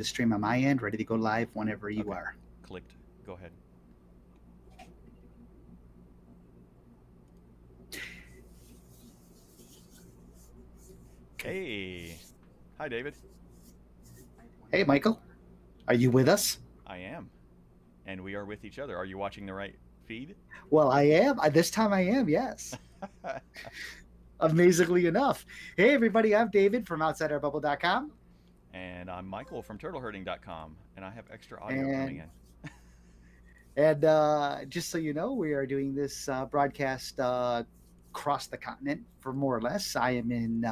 the stream on my end, ready to go live whenever you Okay. are. Clicked. Go ahead. Hey. Hi, David. Hey, Michael, are you with us? I am. And we are with each other. Are you watching the right feed? Well, I am. This time I am, yes. Amazingly enough. Hey, everybody, I'm David from OutsideOurBubble.com. And I'm Michael from TurtleHerding.com. And I have extra audio coming And in. just so you know, we are doing this broadcast across the continent for more or less. I am in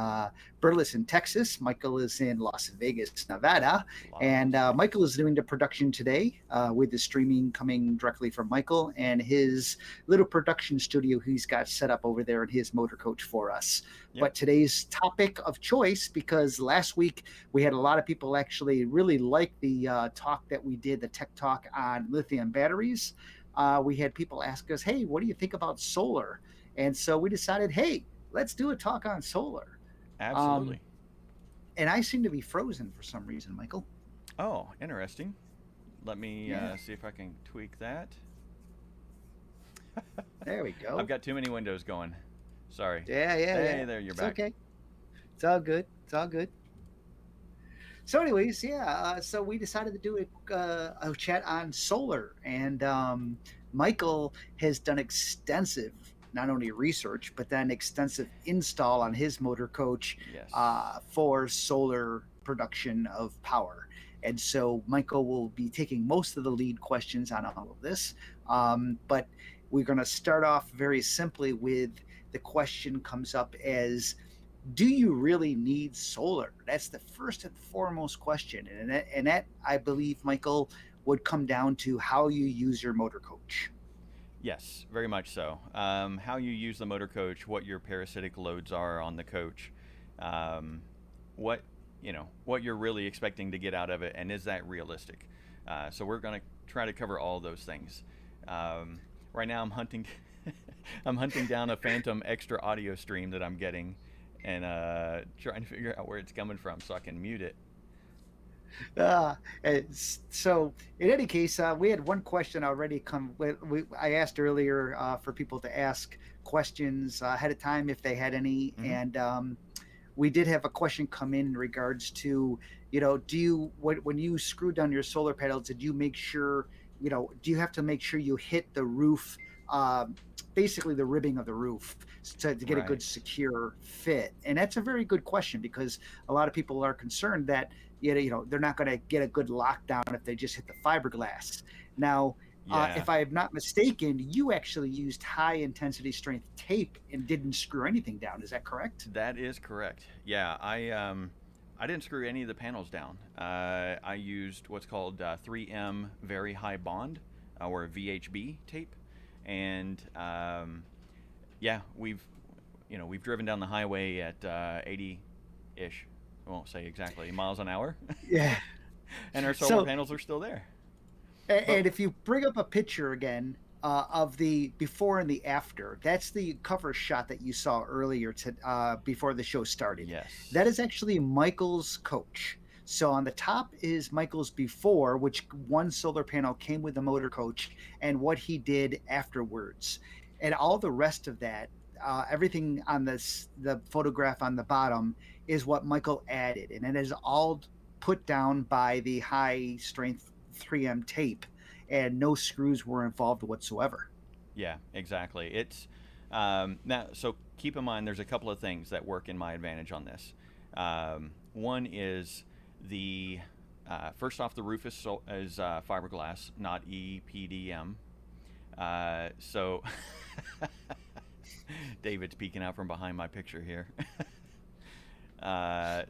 Burleson, Texas. Michael is in Las Vegas, Nevada. And Michael is doing the production today with the streaming coming directly from Michael and his little production studio he's got set up over there in his motor coach for us. Yep. But today's topic of choice, because last week we had a lot of people actually really like the talk that we did, the tech talk on lithium batteries. We had people ask us, hey, what do you think about solar? And so we decided, hey, let's do a talk on solar. Absolutely. And I seem to be frozen for some reason, Michael. Oh, interesting. Let me see if I can tweak that. There we go. I've got too many windows going. Sorry. Yeah. Hey, there, you're it's back. Okay. It's all good. So anyways, so we decided to do a chat on solar. And Michael has done extensive, not only research, but then extensive install on his motor coach for solar production of power. And so Michael will be taking most of the lead questions on all of this. But we're going to start off very simply with the question comes up as, do you really need solar? That's the first and foremost question. And that, I believe, Michael, would come down to how you use your motor coach. Yes, very much so. How you use the motor coach, what your parasitic loads are on the coach, what you're really expecting to get out of it, and is that realistic? So we're going to try to cover all those things. Right now, I'm hunting, I'm hunting down a phantom extra audio stream that I'm getting, and trying to figure out where it's coming from so I can mute it. So in any case, we had one question already come. I asked earlier for people to ask questions ahead of time if they had any, and we did have a question come in regards to, when you screwed down your solar panels, did you make sure, do you have to make sure you hit the roof, basically the ribbing of the roof to get a good secure fit? And that's a very good question, because a lot of people are concerned that they're not going to get a good lockdown if they just hit the fiberglass. Now, if I'm not mistaken, you actually used high intensity strength tape and didn't screw anything down. Is that correct? That is correct. Yeah, I didn't screw any of the panels down. I used what's called 3M very high bond, or VHB tape, and we've driven down the highway at 80-ish. I won't say exactly miles an hour. Yeah. And our solar panels are still there. And if you bring up a picture again of the before and the after, that's the cover shot that you saw earlier before the show started. Yes. That is actually Michael's coach. So on the top is Michael's before, which one solar panel came with the motor coach, and what he did afterwards. And all the rest of that, everything on the photograph on the bottom is what Michael added. And it is all put down by the high strength 3M tape, and no screws were involved whatsoever. Yeah, exactly. It's now, so keep in mind there's a couple of things that work in my advantage on this. One is the first off, the roof is fiberglass, not EPDM. So David's peeking out from behind my picture here. EPDM.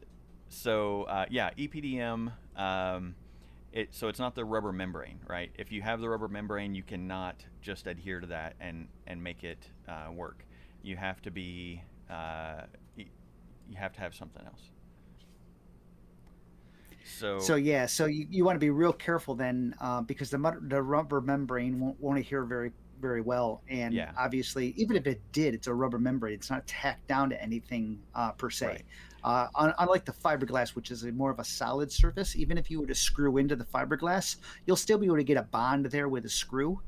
So it's not the rubber membrane, right? If you have the rubber membrane, you cannot just adhere to that and make it work. You have to be you have to have something else. So you want to be real careful then, because the rubber membrane won't adhere very, very well. And obviously, even if it did, it's a rubber membrane. It's not tacked down to anything per se. Unlike the fiberglass, which is more of a solid surface, even if you were to screw into the fiberglass, you'll still be able to get a bond there with a screw.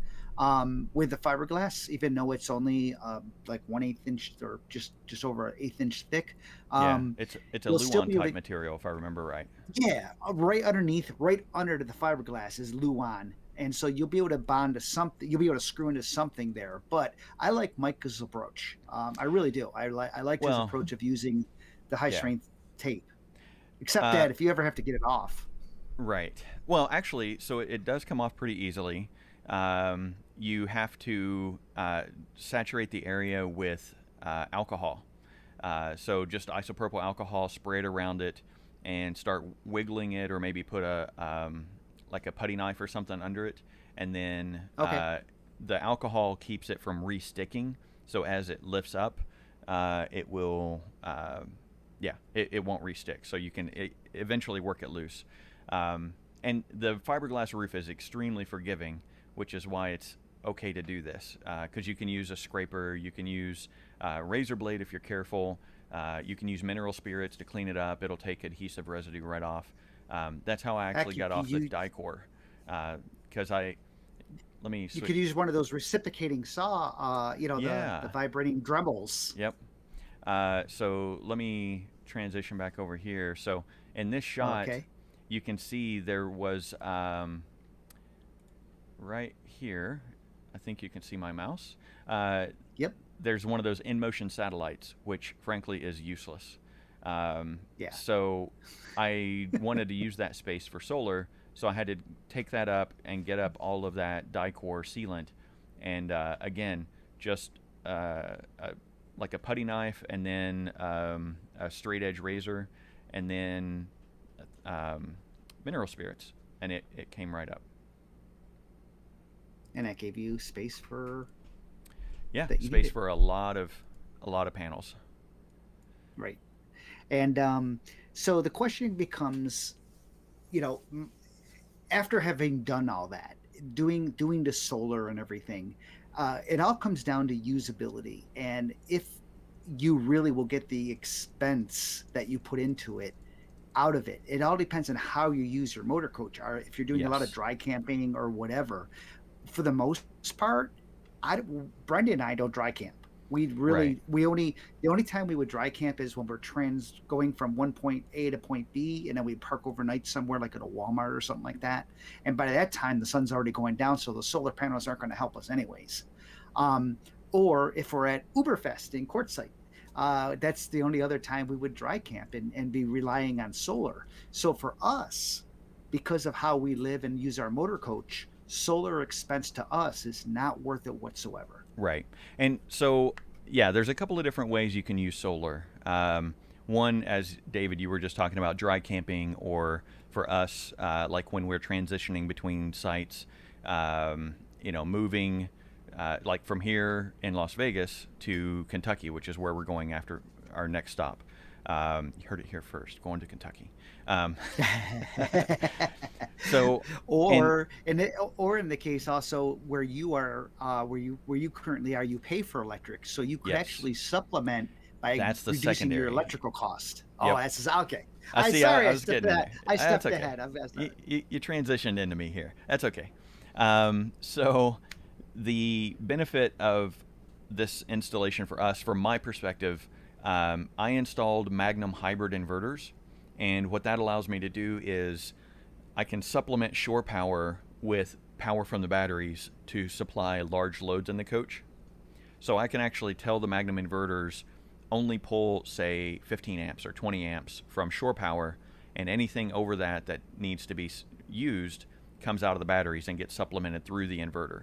With the fiberglass, even though it's only like 1/8 inch or just over an 1/8 inch thick, Yeah, um, it's a you'll still Luan be able type to. material if I remember right. Yeah, right underneath, right under the fiberglass is Luan. And so you'll be able to bond to something. You'll be able to screw into something there. But I like Micah's approach. I really do. I liked his Well, approach of using the high yeah. strength tape. Except Uh, that if you ever have to get it off, right. Well, actually, so it does come off pretty easily. You have to saturate the area with alcohol. So just isopropyl alcohol, spray it around it, and start wiggling it, or maybe put a like a putty knife or something under it, and then okay. the alcohol keeps it from re-sticking. So as it lifts up, it will, yeah, it won't re-stick. So you can eventually work it loose. And the fiberglass roof is extremely forgiving, which is why it's okay to do this, because you can use a scraper, you can use a razor blade if you're careful, you can use mineral spirits to clean it up. It'll take adhesive residue right off. That's how I actually Actually, got off the Dicor, because let me you switch. could use one of those reciprocating saw. The Yeah. vibrating Dremels. Yep. So let me transition back over here. So in this shot, Okay. you can see there was right here. I think you can see my mouse. Yep. There's one of those in-motion satellites, which frankly is useless. Yeah. So I wanted to use that space for solar, so I had to take that up and get up all of that Dicor sealant, and again, just like a putty knife, and then a straight edge razor, and then mineral spirits, and it came right up. And that gave you space for Yeah, that you space needed. for a lot of panels. Right. And so the question becomes, you know, after having done all that, doing the solar and everything, it all comes down to usability. And if you really will get the expense that you put into it out of it, it all depends on how you use your motor coach. Or if you're doing a lot of Yes. dry camping or whatever, for the most part, I Brenda and I don't dry camp. Right. We only the only time we would dry camp is when we're going from one point A to point B, and then we park overnight somewhere like at a Walmart or something like that. And by that time, the sun's already going down, so the solar panels aren't going to help us anyways. Um, or if we're at Uberfest in Quartzsite, that's the only other time we would dry camp and be relying on solar. So for us, because of how we live and use our motor coach, solar expense to us is not worth it whatsoever. Right. And so, yeah, there's a couple of different ways you can use solar. One, as David, you were just talking about dry camping, or for us, like when we're transitioning between sites, moving like from here in Las Vegas to Kentucky, which is where we're going after our next stop. You heard it here first, going to Kentucky. Um, so, and or in the case also where you are, where you currently are, you pay for electric, so you could yes, actually supplement by that's the reducing your secondary. electrical cost. Oh, Yep. that's okay. I see. I, Sorry, I was getting in there. I That's stepped okay. ahead. I'm You, sorry. you transitioned into me here. That's okay. So, the benefit of this installation for us, from my perspective, I installed Magnum hybrid inverters, and what that allows me to do is I can supplement shore power with power from the batteries to supply large loads in the coach. So I can actually tell the Magnum inverters only pull, say, 15 amps or 20 amps from shore power, and anything over that that needs to be used comes out of the batteries and gets supplemented through the inverter.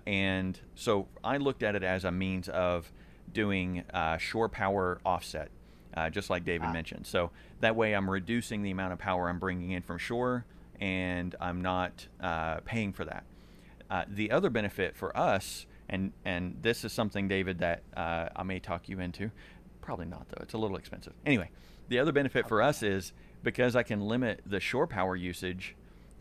And so I looked at it as a means of doing shore power offset, just like David Ah, mentioned. So that way I'm reducing the amount of power I'm bringing in from shore, and I'm not paying for that. The other benefit for us, and this is something, David, that I may talk you into. Probably not, though. It's a little expensive. Anyway, the other benefit for us is because I can limit the shore power usage,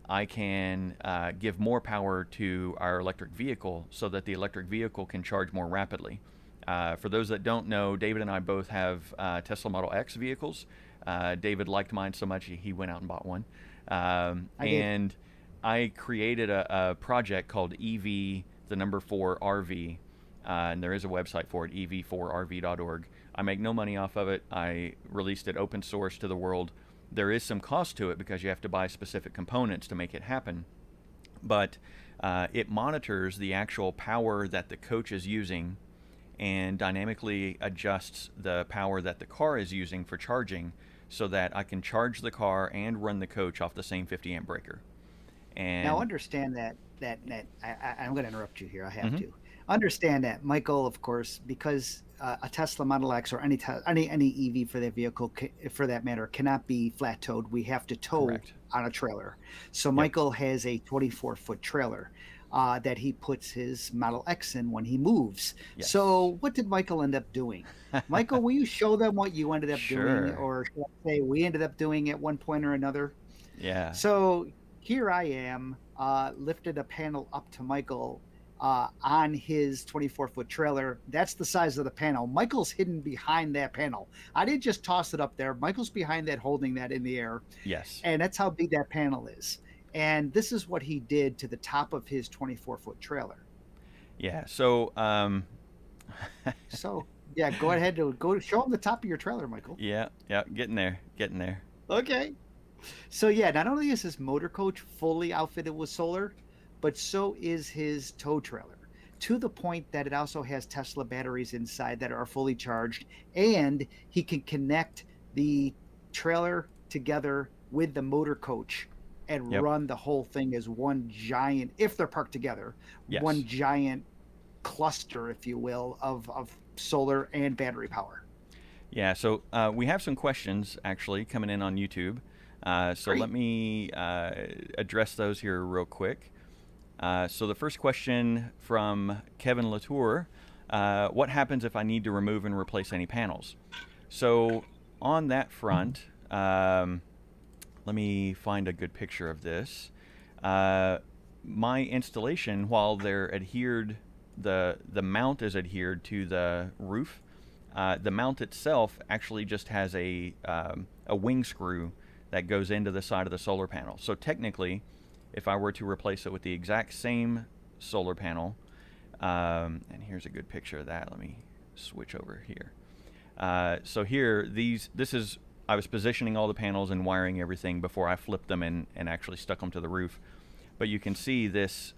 I can give more power to our electric vehicle so that the electric vehicle can charge more rapidly. For those that don't know, David and I both have Tesla Model X vehicles. David liked mine so much he went out and bought one. I did. And I created a project called EV, the number 4 RV, and there is a website for it, ev4rv.org. I make no money off of it. I released it open source to the world. There is some cost to it because you have to buy specific components to make it happen. But it monitors the actual power that the coach is using and dynamically adjusts the power that the car is using for charging so that I can charge the car and run the coach off the same 50 amp breaker. And Now understand that I'm going to interrupt you here. I have Mhm. to understand that Michael, of course, because a Tesla Model X or any EV for that vehicle, for that matter, cannot be flat towed. We have to tow Correct. on a trailer. So Yep. Michael has a 24-foot trailer that he puts his Model X in when he moves. Yes. So what did Michael end up doing? Michael, will you show them what you ended up doing, Sure. or should I say we ended up doing at one point or another? Yeah. So here I am, lifted a panel up to Michael on his 24-foot trailer. That's the size of the panel. Michael's hidden behind that panel. I didn't just toss it up there. Michael's behind that, holding that in the air. Yes. And that's how big that panel is. And this is what he did to the top of his 24-foot trailer. Yeah. So, So, yeah, go ahead to go show him the top of your trailer, Michael. yeah, getting there, getting there. Okay. So yeah, not only is his motor coach fully outfitted with solar, but so is his tow trailer, to the point that it also has Tesla batteries inside that are fully charged, and he can connect the trailer together with the motor coach and Yep. run the whole thing as one giant, if they're parked together, Yes. one giant cluster, if you will, of solar and battery power. Yeah. So we have some questions actually coming in on YouTube. So Great. let me address those here real quick. So the first question from Kevin Latour: what happens if I need to remove and replace any panels? So on that front, let me find a good picture of this. My installation, while they're adhered, the mount is adhered to the roof. The mount itself actually just has a wing screw that goes into the side of the solar panel. So technically, if I were to replace it with the exact same solar panel, and here's a good picture of that. Let me switch over here. So here, I was positioning all the panels and wiring everything before I flipped them and actually stuck them to the roof. But you can see this,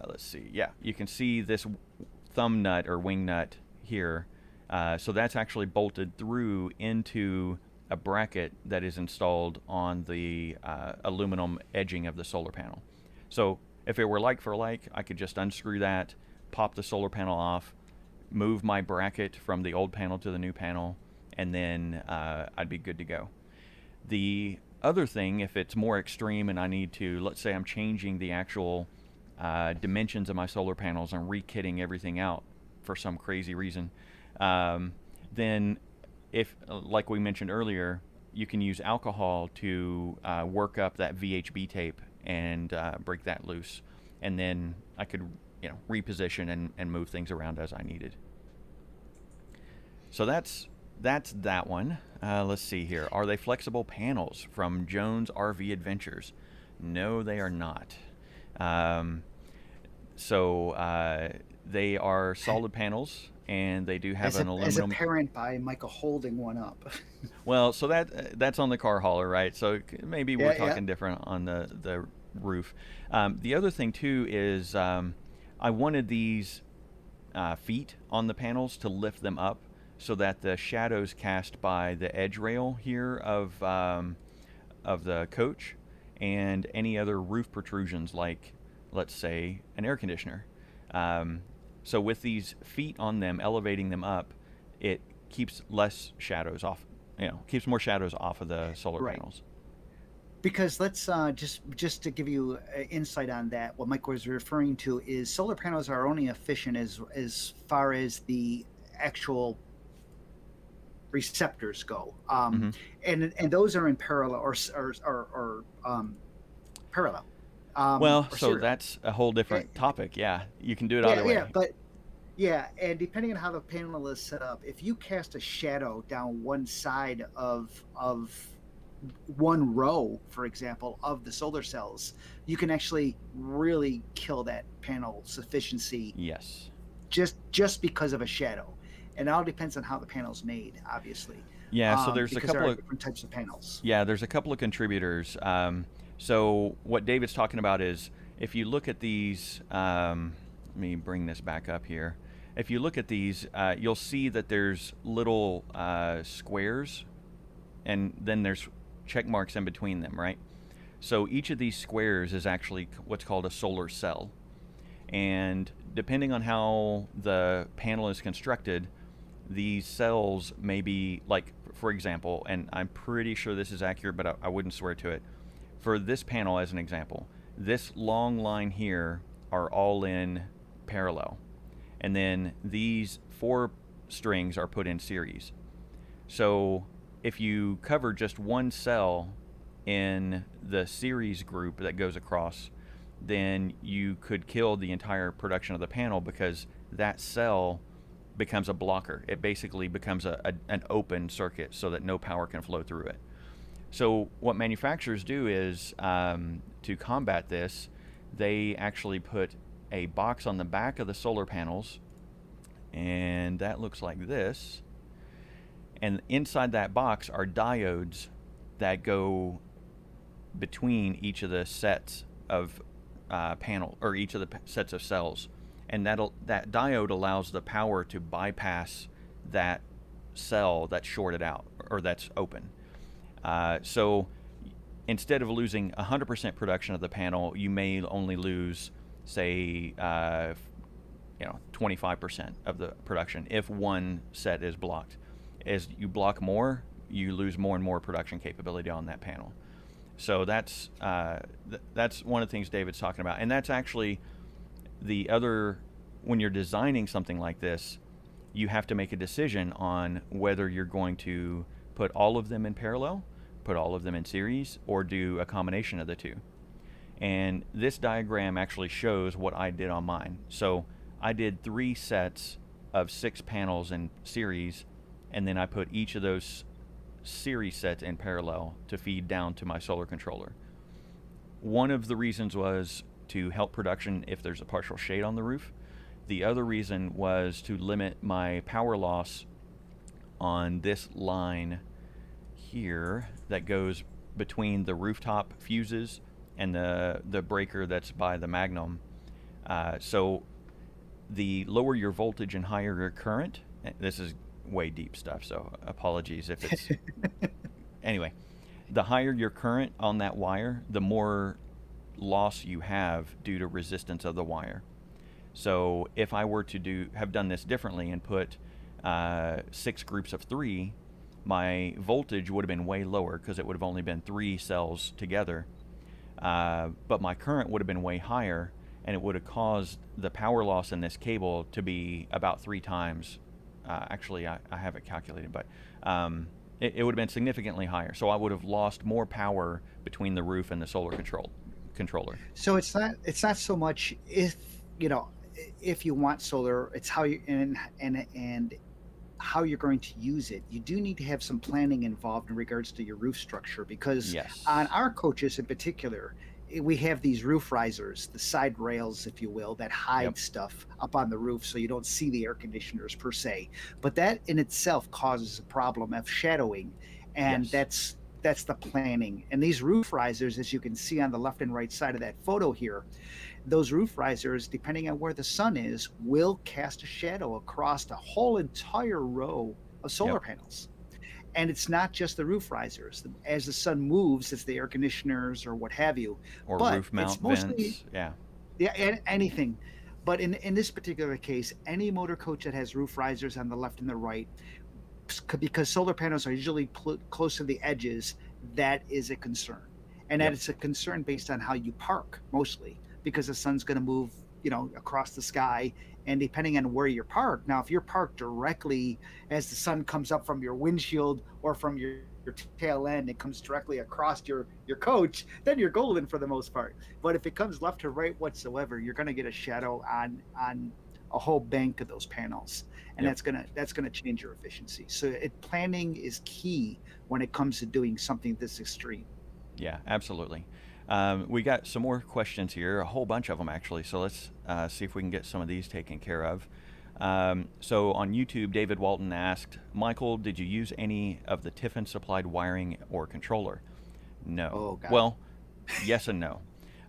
let's see, yeah, you can see this thumb nut or wing nut here. So that's actually bolted through into a bracket that is installed on the aluminum edging of the solar panel. So if it were like for like, I could just unscrew that, pop the solar panel off, move my bracket from the old panel to the new panel, and then I'd be good to go. The other thing, if it's more extreme and I need to, let's say I'm changing the actual dimensions of my solar panels and re-kitting everything out for some crazy reason, then if, like we mentioned earlier, you can use alcohol to work up that VHB tape and break that loose, and then I could reposition and move things around as I needed. So that's that one. Let's see here. Are they flexible panels? From Jones RV Adventures. No, they are not. They are solid panels, and they do have an As aluminum. apparent by Michael holding one up. Well, so that's on the car hauler, right? So maybe we're Yeah, yeah. talking different on the roof. The other thing too is I wanted these feet on the panels to lift them up so that the shadows cast by the edge rail here of the coach and any other roof protrusions, like let's say an air conditioner. So with these feet on them, elevating them up, it keeps less shadows off. Keeps more shadows off of the solar Right. panels. Because let's just to give you insight on that, what Mike was referring to is solar panels are only efficient as far as the actual receptors go, Mm-hmm. and those are in parallel or parallel. Well, Or so serial. that's a whole different topic. Yeah, you can do it Yeah, either way. yeah, Yeah, and depending on how the panel is set up, if you cast a shadow down one side of one row, for example, of the solar cells, you can actually really kill that panel's efficiency Yes. just because of a shadow. And it all depends on how the panel's made, obviously, Yeah. So there's a because there couple are of different types of panels. Yeah, there's a couple of contributors. So what David's talking about is if you look at these, let me bring this back up here. If you look at these, you'll see that there's little squares, and then there's check marks in between them, right? So each of these squares is actually what's called a solar cell. And depending on how the panel is constructed, these cells may be like, for example, and I'm pretty sure this is accurate, but I wouldn't swear to it. For this panel, as an example, this long line here are all in parallel, and then these four strings are put in series. So if you cover just one cell in the series group that goes across, then you could kill the entire production of the panel because that cell becomes a blocker. It basically becomes an open circuit so that no power can flow through it. So what manufacturers do is to combat this, they actually put a box on the back of the solar panels, and that looks like this. And inside that box are diodes that go between each of the sets of panel, or each of the sets of cells, and that diode allows the power to bypass that cell that's shorted out or that's open. So instead of losing 100% production of the panel, you may only lose, say, 25% of the production if one set is blocked. As you block more, you lose more and more production capability on that panel. So that's one of the things David's talking about, and that's actually the other. When you're designing something like this, you have to make a decision on whether you're going to put all of them in parallel, put all of them in series, or do a combination of the two. And this diagram actually shows what I did on mine. So I did 3 sets of 6 panels in series, and then I put each of those series sets in parallel to feed down to my solar controller. One of the reasons was to help production if there's a partial shade on the roof. The other reason was to limit my power loss on this line here that goes between the rooftop fuses and the breaker that's by the Magnum. So the lower your voltage and higher your current, this is way deep stuff, so apologies if it's anyway, the higher your current on that wire, the more loss you have due to resistance of the wire. So if I were to have done this differently and put 6 groups of 3, my voltage would have been way lower because it would have only been 3 cells together, but my current would have been way higher, and it would have caused the power loss in this cable to be about 3 times. Actually, I have it calculated, but it would have been significantly higher. So I would have lost more power between the roof and the solar controller. So it's not so much if you want solar, it's how you and how you're going to use it. You do need to have some planning involved in regards to your roof structure, because Yes. on our coaches in particular, we have these roof risers, the side rails, if you will, that hide Yep. stuff up on the roof so you don't see the air conditioners per se. But that in itself causes a problem of shadowing, and Yes. that's the planning. And these roof risers, as you can see on the left and right side of that photo here, those roof risers, depending on where the sun is, will cast a shadow across the whole entire row of solar Yep. panels. And it's not just the roof risers. As the sun moves, it's the air conditioners or what have you. Or But roof it's mount mostly, vents. Yeah. yeah, anything. But in this particular case, any motor coach that has roof risers on the left and the right, because solar panels are usually close to the edges, that is a concern. And that Yep. it's a concern based on how you park mostly, because the sun's going to move, across the sky. And depending on where you're parked, now if you're parked directly as the sun comes up from your windshield or from your tail end, it comes directly across your coach, then you're golden for the most part. But if it comes left to right whatsoever, you're going to get a shadow on a whole bank of those panels, and Yep. that's gonna change your efficiency. So planning is key when it comes to doing something this extreme. Yeah, absolutely. We got some more questions here, a whole bunch of them actually. So let's see if we can get some of these taken care of. So on YouTube, David Walton asked, Michael, did you use any of the Tiffin supplied wiring or controller? No. Oh God. Well, yes and no.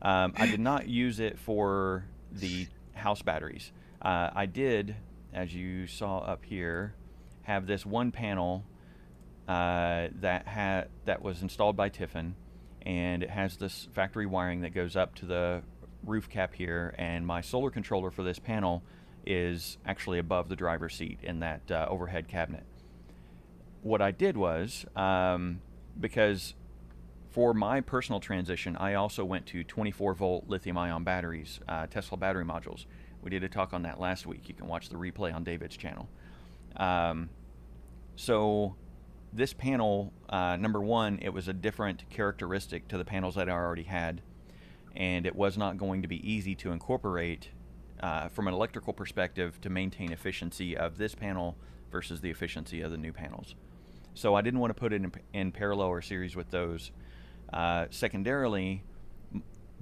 I did not use it for the house batteries. I did, as you saw up here, have this one panel that was installed by Tiffin, and it has this factory wiring that goes up to the roof cap here, and my solar controller for this panel is actually above the driver's seat in that overhead cabinet. What I did was, because for my personal transition, I also went to 24-volt lithium-ion batteries, Tesla battery modules. We did a talk on that last week. You can watch the replay on David's channel. So this panel, number one, it was a different characteristic to the panels that I already had, and it was not going to be easy to incorporate from an electrical perspective to maintain efficiency of this panel versus the efficiency of the new panels. So I didn't want to put it in parallel or series with those. Secondarily,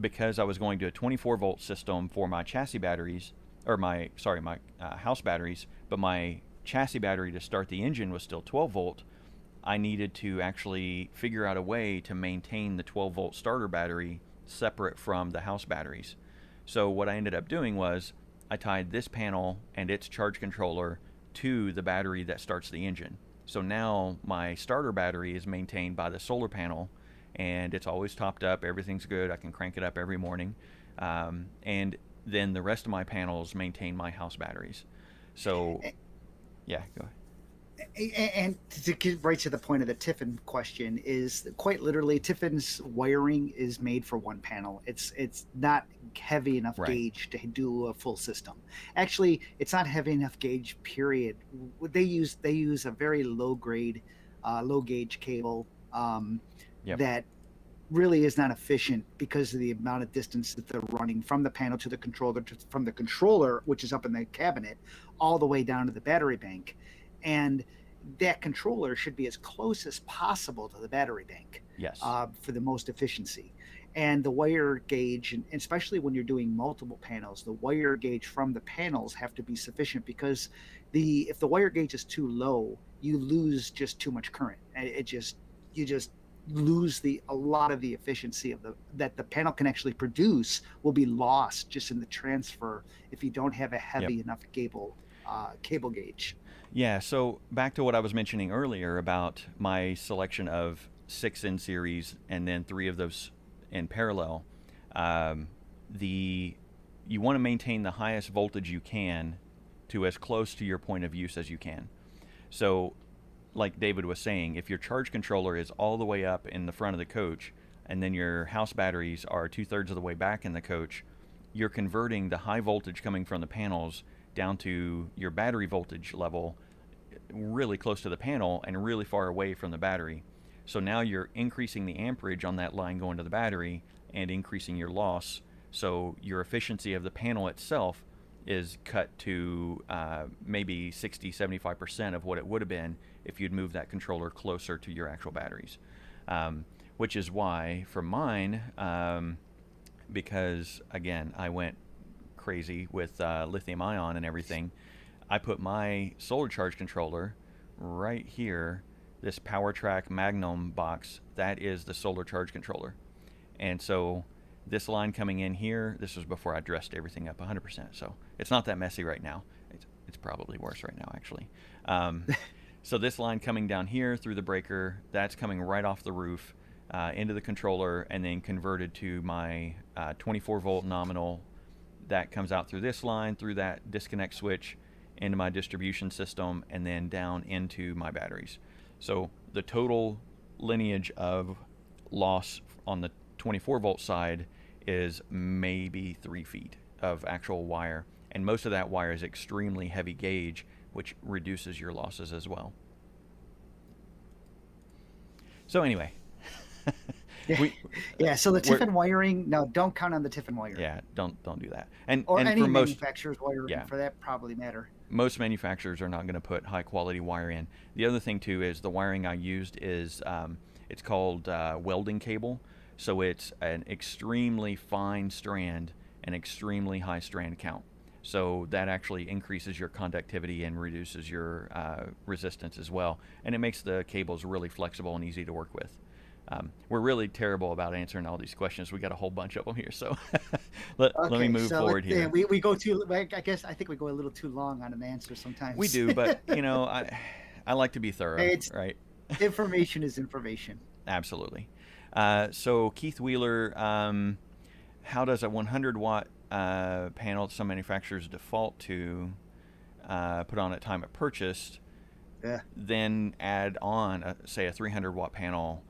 because I was going to a 24-volt system for my chassis batteries, or my house batteries, but my chassis battery to start the engine was still 12-volt, I needed to actually figure out a way to maintain the 12-volt starter battery separate from the house batteries. So what I ended up doing was I tied this panel and its charge controller to the battery that starts the engine. So now my starter battery is maintained by the solar panel, and it's always topped up. Everything's good. I can crank it up every morning. And then the rest of my panels maintain my house batteries. So, yeah, go ahead. And to get right to the point of the Tiffin question, is quite literally Tiffin's wiring is made for one panel. It's not heavy enough Right. gauge to do a full system. Actually, it's not heavy enough gauge, period. They use a very low grade, low gauge cable Yep. that really is not efficient because of the amount of distance that they're running from the panel to the controller, from the controller, which is up in the cabinet, all the way down to the battery bank. And that controller should be as close as possible to the battery bank. Yes. For the most efficiency. And the wire gauge, and especially when you're doing multiple panels, the wire gauge from the panels have to be sufficient, because if the wire gauge is too low, you lose just too much current. You just lose a lot of the efficiency that the panel can actually produce will be lost just in the transfer if you don't have a heavy enough cable gauge. Yeah, so back to what I was mentioning earlier about my selection of 6 in series and then 3 of those in parallel. You want to maintain the highest voltage you can to as close to your point of use as you can. So, like David was saying, if your charge controller is all the way up in the front of the coach, and then your house batteries are 2/3 of the way back in the coach, you're converting the high voltage coming from the panels down to your battery voltage level really close to the panel and really far away from the battery. So now you're increasing the amperage on that line going to the battery and increasing your loss. So your efficiency of the panel itself is cut to maybe 60-75% of what it would have been if you'd moved that controller closer to your actual batteries. Which is why for mine, because again, I went crazy with lithium ion and everything, I put my solar charge controller right here, this PowerTrack Magnum box. That is the solar charge controller. And so this line coming in here, this was before I dressed everything up 100%. So it's not that messy right now. It's probably worse right now, actually. So this line coming down here through the breaker, that's coming right off the roof into the controller, and then converted to my 24-volt nominal. That comes out through this line, through that disconnect switch, into my distribution system, and then down into my batteries. So the total lineage of loss on the 24-volt side is maybe 3 feet of actual wire, and most of that wire is extremely heavy gauge, which reduces your losses as well. So anyway. we Yeah, so the we're Tiffin wiring, no, don't count on the Tiffin wiring. yeah, don't do that. And Or and any for most manufacturer's wiring yeah, for that probably matter. most manufacturers are not going to put high quality wire in. The other thing too is the wiring I used is it's called welding cable, so it's an extremely fine strand and extremely high strand count. So that actually increases your conductivity and reduces your resistance as well, and it makes the cables really flexible and easy to work with. We're really terrible about answering all these questions. We got a whole bunch of them here, so let me Okay, move so forward here. we go too. I guess I think we go a little too long on an answer We sometimes. do, but I like to be thorough, It's right? information is information. Absolutely. So Keith Wheeler, how does a 100-watt panel some manufacturers default to put on at time of purchase, Yeah. then add on, say, a 300-watt panel?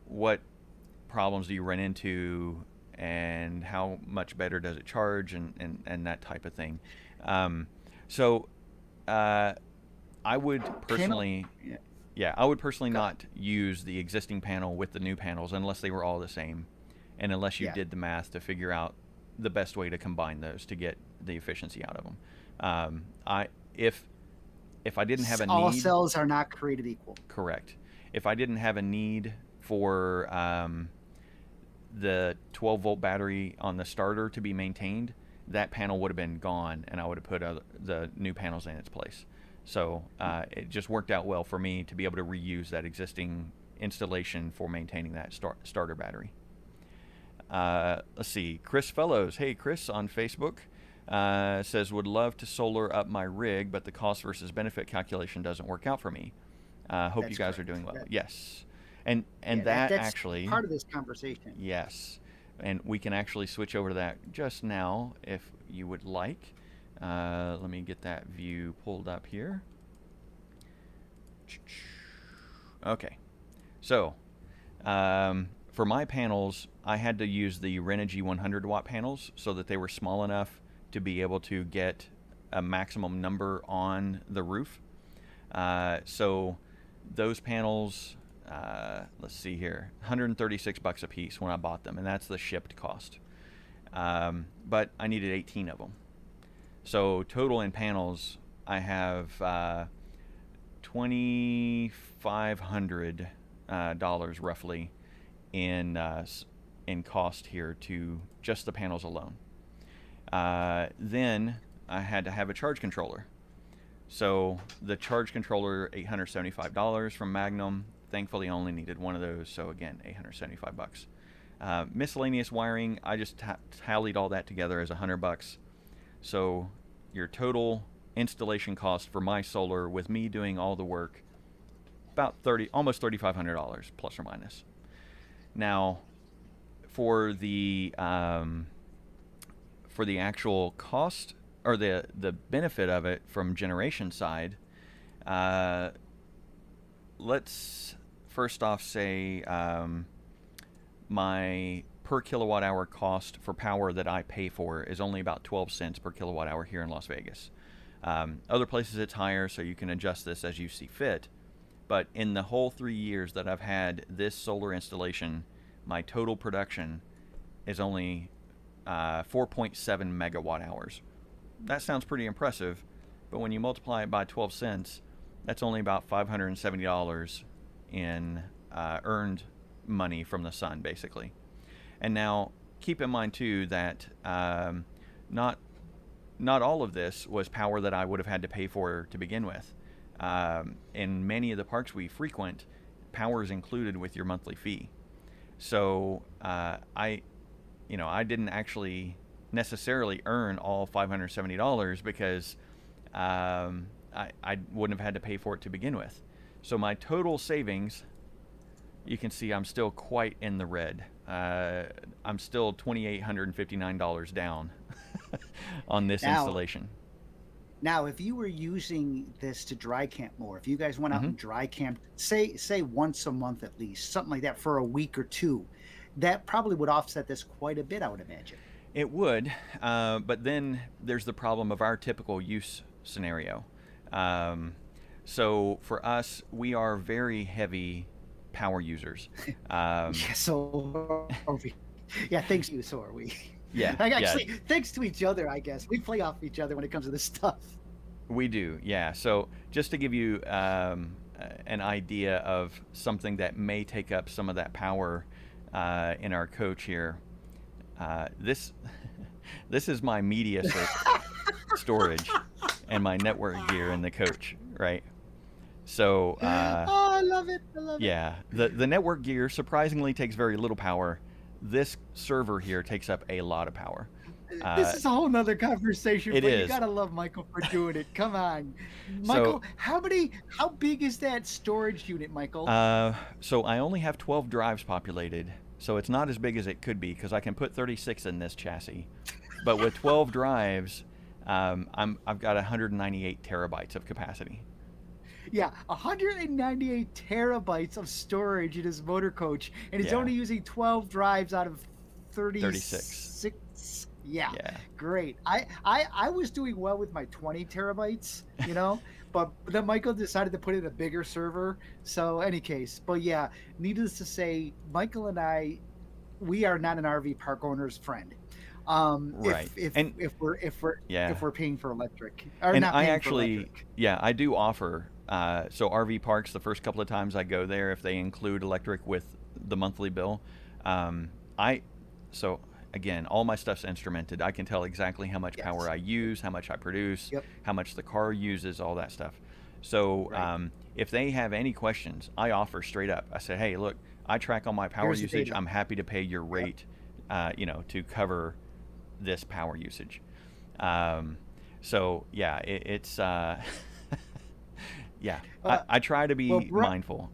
What problems do you run into, and how much better does it charge, and that type of thing? So I would personally... Yeah. Yeah, I would personally not use the existing panel with the new panels unless they were all the same, and unless you Yeah. did the math to figure out the best way to combine those to get the efficiency out of them. If I didn't have a All need, cells are not created equal. correct. If I didn't have a need for the 12-volt battery on the starter to be maintained, that panel would have been gone, and I would have put the new panels in its place. So it just worked out well for me to be able to reuse that existing installation for maintaining that starter battery. Let's see. Chris Fellows. Hey, Chris on Facebook says, would love to solar up my rig, but the cost versus benefit calculation doesn't work out for me. Hope That's you guys correct. are doing well. That- Yes. And Yeah, that that's actually... part of this conversation. Yes. And we can actually switch over to that just now if you would like. Let me get that view pulled up here. Okay. So, for my panels, I had to use the Renogy 100-watt panels so that they were small enough to be able to get a maximum number on the roof. So those panels, let's see here, $136 a piece when I bought them, and that's the shipped cost. But I needed 18 of them. So total in panels, I have $2,500 roughly in cost here to just the panels alone. Then I had to have a charge controller. So the charge controller, $875 from Magnum. Thankfully, I only needed one of those, so again, $875. Miscellaneous wiring, I just tallied all that together as $100. So your total installation cost for my solar, with me doing all the work, about almost $3,500 plus or minus. Now, for the actual cost or the benefit of it from generation side, let's first off say my per kilowatt hour cost for power that I pay for is only about 12 cents per kilowatt hour here in Las Vegas. Other places it's higher, so you can adjust this as you see fit. But in the whole 3 years that I've had this solar installation, my total production is only 4.7 megawatt hours. That sounds pretty impressive, but when you multiply it by 12 cents, that's only about $570 in earned money from the sun, basically. And now, keep in mind too that not all of this was power that I would have had to pay for to begin with. In many of the parks we frequent, power is included with your monthly fee. So I didn't actually necessarily earn all $570 because I wouldn't have had to pay for it to begin with. So my total savings, you can see I'm still quite in the red. I'm still $2,859 down on this installation. Now, if you were using this to dry camp more, if you guys went out Mm-hmm. and dry camped, say once a month at least, something like that for a week or two, that probably would offset this quite a bit, I would imagine. It would, but then there's the problem of our typical use scenario. So for us, we are very heavy power users. Yeah, so yeah, thanks to you, so are we. Yeah, Like, yeah, actually, thanks to each other, I guess. We play off each other when it comes to this stuff. we do. Yeah. So just to give you an idea of something that may take up some of that power in our coach here, this this is my media storage and my network gear in the coach, right? So Oh, I love it. I love it. yeah, the network gear surprisingly takes very little power. This server here takes up a lot of power. This is a whole nother conversation, It but you is. gotta love Michael for doing it. Come on, So Michael. How big is that storage unit, Michael? so I only have 12 drives populated, so it's not as big as it could be because I can put 36 in this chassis. But with 12 drives, I've got 198 terabytes of capacity. Yeah, 198 terabytes of storage in his motor coach, and he's Yeah, only using 12 drives out of 36. 36. Yeah, Yeah. great. I was doing well with my 20 terabytes, but then Michael decided to put in a bigger server. So, any case, but yeah, needless to say, Michael and I, we are not an RV park owner's friend. Right. If we're Yeah. if we're paying for electric or And not I paying for actually, electric. yeah, I do offer. So RV parks, the first couple of times I go there, if they include electric with the monthly bill, um, I, so again, all my stuff's instrumented. I can tell exactly how much power Yes. I use, how much I produce, Yep. how much the car uses, all that stuff. So Right. if they have any questions, I offer straight up. I say, hey, look, I track all my power Here's the usage. data. I'm happy to pay your Yep. rate, to cover this power usage. So yeah, it's yeah. Uh, I try to well, be mindful.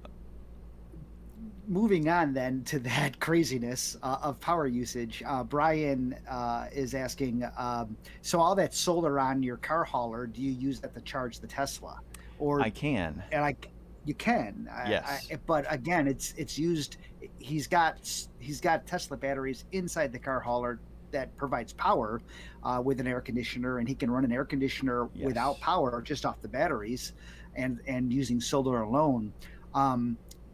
moving on then to that craziness of power usage, Brian is asking, so all that solar on your car hauler, do you use that to charge the Tesla? I Or, can. and you can, Yes. but again, it's used. He's got Tesla batteries inside the car hauler that provides power with an air conditioner, and he can run an air conditioner without Yes. power just off the batteries, and using solar alone.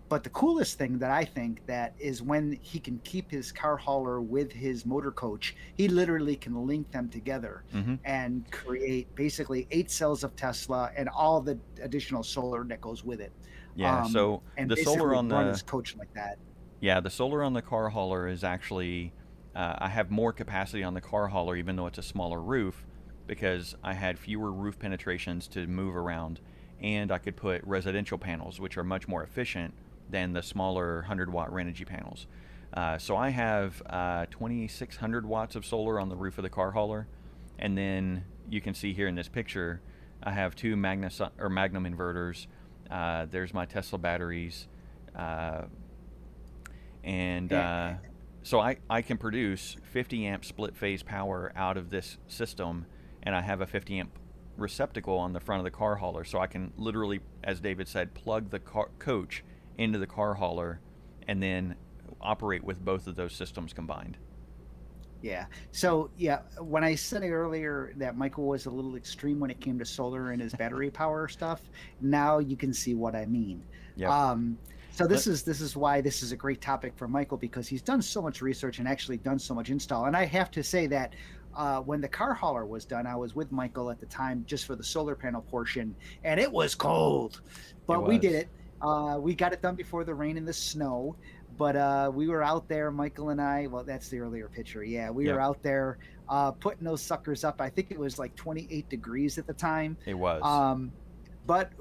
But the coolest thing that I think that is when he can keep his car hauler with his motor coach, he literally can link them together Hmm. and create basically 8 cells of Tesla and all the additional solar that goes with it. Yeah. So And the solar basically on run the his coach like that. the solar on the car hauler is actually I have more capacity on the car hauler, even though it's a smaller roof, because I had fewer roof penetrations to move around, and I could put residential panels, which are much more efficient than the smaller 100-watt Renogy panels. So I have 2,600 watts of solar on the roof of the car hauler, and then you can see here in this picture, I have two Magnum inverters. There's my Tesla batteries, and And, so I can produce 50 amp split phase power out of this system, and I have a 50 amp receptacle on the front of the car hauler, so I can literally, as David said, plug the coach into the car hauler and then operate with both of those systems combined. yeah. So yeah, when I said earlier that Michael was a little extreme when it came to solar and his battery power stuff, now you can see what I mean. Yep. So this is why this is a great topic for Michael, because he's done so much research and actually done so much install. And I have to say that when the car hauler was done, I was with Michael at the time just for the solar panel portion, and it was cold, but we did was. it. We got it done before the rain and the snow. But we were out there, Michael and I. Well, that's the earlier picture. Yeah, we were Yep. out there putting those suckers up. I think it was like 28 degrees at the time. It was. Um, but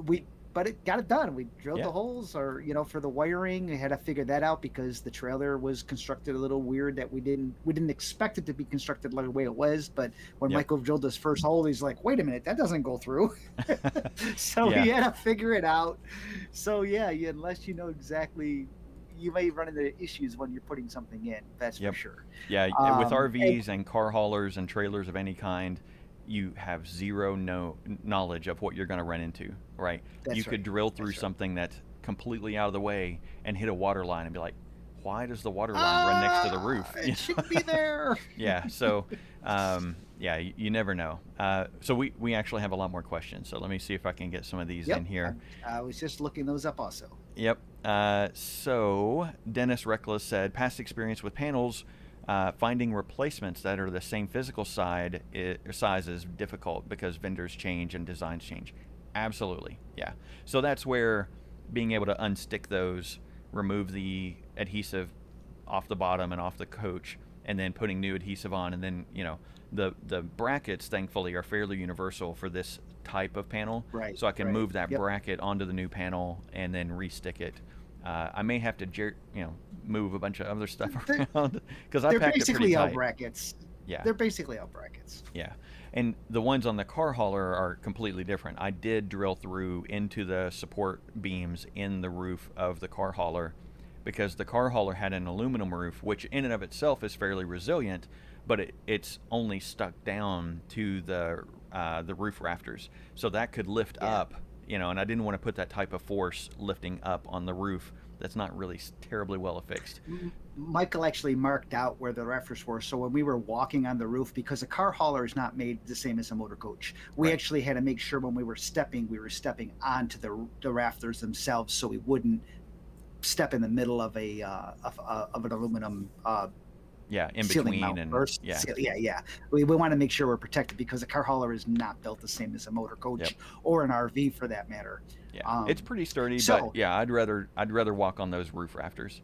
it got it done. We drilled Yeah. the holes, or for the wiring, we had to figure that out because the trailer was constructed a little weird. That we didn't expect it to be constructed like the way it was. But when Yep. Michael drilled his first hole, he's like, "Wait a minute, that doesn't go through." So Yeah. he had to figure it out. So yeah, unless you know exactly, you may run into issues when you're putting something in. That's Yep. for sure. Yeah, with And RVs and car haulers and trailers of any kind, you have zero knowledge of what you're going to run into, right? You that's could right. drill through That's right. something that's completely out of the way and hit a water line and be like, why does the water line run next to the roof? It should be there. Yeah. So, yeah, you never know. So we actually have a lot more questions. So let me see if I can get some of these in here. I was just looking those up also. Yep. So Dennis Reckless said, past experience with panels, finding replacements that are the same physical size is difficult because vendors change and designs change. Absolutely. Yeah. So that's where being able to unstick those, remove the adhesive off the bottom and off the coach, and then putting new adhesive on, and then, you know, the brackets thankfully are fairly universal for this type of panel. Right. So I can move that bracket onto the new panel and then restick it. I may have to, move a bunch of other stuff around because I packed it pretty tight. They're basically L brackets. Yeah. They're basically L brackets. Yeah. And the ones on the car hauler are completely different. I did drill through into the support beams in the roof of the car hauler because the car hauler had an aluminum roof, which in and of itself is fairly resilient, but it's only stuck down to the roof rafters. So that could lift up, and I didn't want to put that type of force lifting up on the roof. That's not really terribly well affixed. Michael actually marked out where the rafters were, so when we were walking on the roof, because a car hauler is not made the same as a motor coach, we actually had to make sure when we were stepping onto the rafters themselves, so we wouldn't step in the middle of an aluminum in ceiling between mount and we want to make sure we're protected because a car hauler is not built the same as a motor coach or an RV for that matter. It's pretty sturdy, but I'd rather walk on those roof rafters.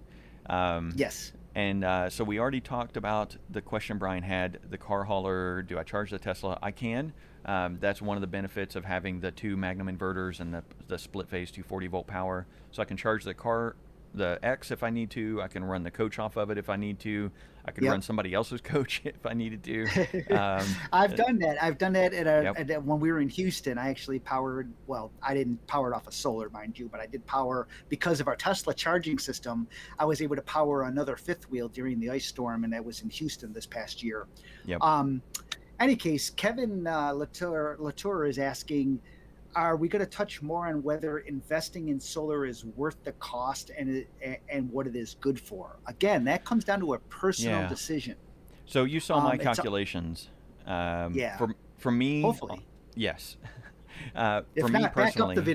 Yes. And so we already talked about the question Brian had, the car hauler, do I charge the Tesla? I can. That's one of the benefits of having the two Magnum inverters and the split phase 240 volt power. So I can charge the X if I need to. I can run the coach off of it if I need to. I could run somebody else's coach if I needed to. I've done that when we were in Houston. I actually powered, I didn't power it off of solar, mind you, but I did power, because of our Tesla charging system, I was able to power another fifth wheel during the ice storm, and that was in Houston this past year. Any case, Kevin Latour is asking, are we going to touch more on whether investing in solar is worth the cost and what it is good for? Again, that comes down to a personal decision. So you saw my calculations. For me, hopefully, yes. If for not, me personally, back up the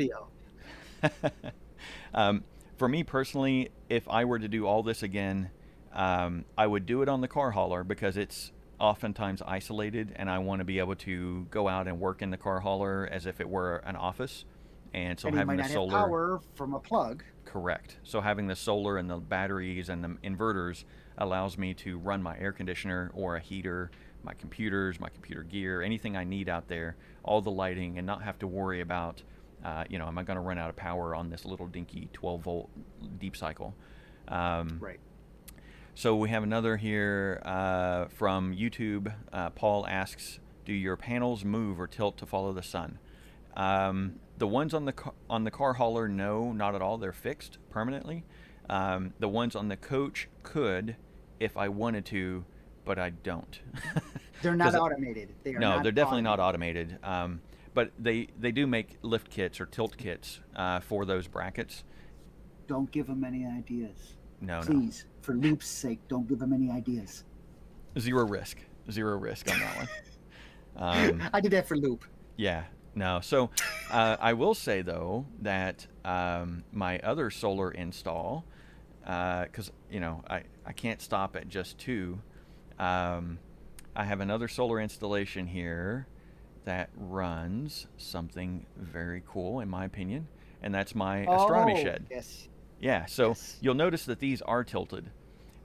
video. For me personally, if I were to do all this again, I would do it on the car hauler because it's oftentimes isolated, and I want to be able to go out and work in the car hauler as if it were an office. And so having the solar, have power from a plug. Correct. So having the solar and the batteries and the inverters allows me to run my air conditioner or a heater, my computers, my computer gear, anything I need out there, all the lighting, and not have to worry about, am I going to run out of power on this little dinky 12 volt deep cycle? Right. So we have another here from YouTube. Paul asks, do your panels move or tilt to follow the sun? The ones on the car hauler, no, not at all. They're fixed permanently. The ones on the coach could if I wanted to, but I don't. They're not automated. They're definitely not automated. But they do make lift kits or tilt kits for those brackets. Don't give them any ideas. Please, for loop's sake, don't give them any ideas. Zero risk on that one. I did that for loop. Yeah, no. So I will say though that my other solar install, because I can't stop at just two. I have another solar installation here that runs something very cool in my opinion, and that's my astronomy shed. Yes. Yeah, so you'll notice that these are tilted.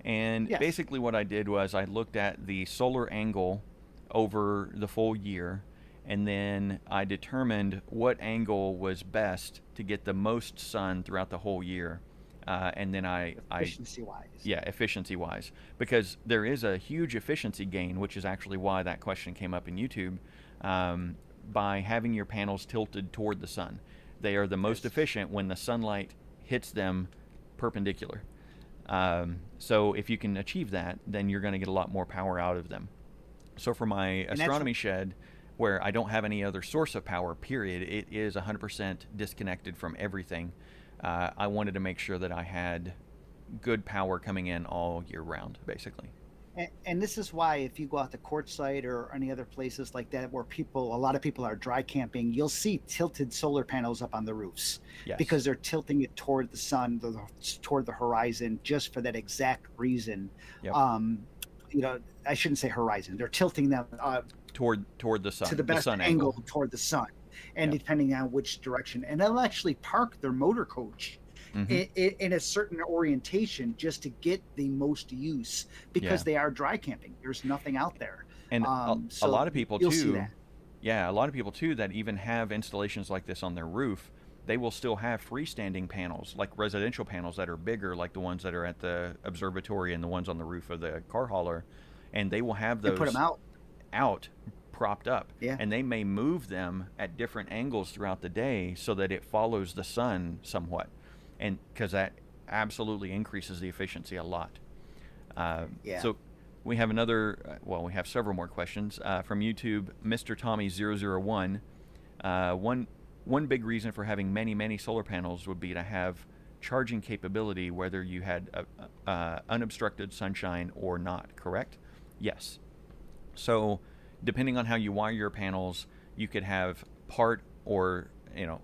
And basically what I did was I looked at the solar angle over the full year, and then I determined what angle was best to get the most sun throughout the whole year. And then efficiency-wise. Yeah, efficiency-wise. Because there is a huge efficiency gain, which is actually why that question came up in YouTube, by having your panels tilted toward the sun. They are the most efficient when the sunlight hits them perpendicular. So if you can achieve that, then you're going to get a lot more power out of them. So for my astronomy shed, where I don't have any other source of power, period, it is 100% disconnected from everything. I wanted to make sure that I had good power coming in all year round, basically. And this is why if you go out to Quartzsite or any other places like that where a lot of people are dry camping, you'll see tilted solar panels up on the roofs Yes. because they're tilting it toward the sun, toward the horizon, just for that exact reason. Yep. Um, I shouldn't say horizon. They're tilting them Toward the to sun, the the best sun angle angle. toward the sun, and Yep. depending on which direction. And they'll actually park their motor coach Mm-hmm. in a certain orientation just to get the most use Yeah. because they are dry camping. There's nothing out there. And a So lot of people you'll see too, that. yeah, a lot of people too that even have installations like this on their roof, they will still have freestanding panels, like residential panels that are bigger, like the ones that are at the observatory and the ones on the roof of the car hauler, and they will have And put them those out. out, propped up, Yeah. and they may move them at different angles throughout the day so that it follows the sun somewhat, and because that absolutely increases the efficiency a lot. Yeah. So we have we have several more questions from YouTube. Mr. Tommy 001. One big reason for having many solar panels would be to have charging capability, whether you had unobstructed sunshine or not. Correct? Yes. So, depending on how you wire your panels, you could have part or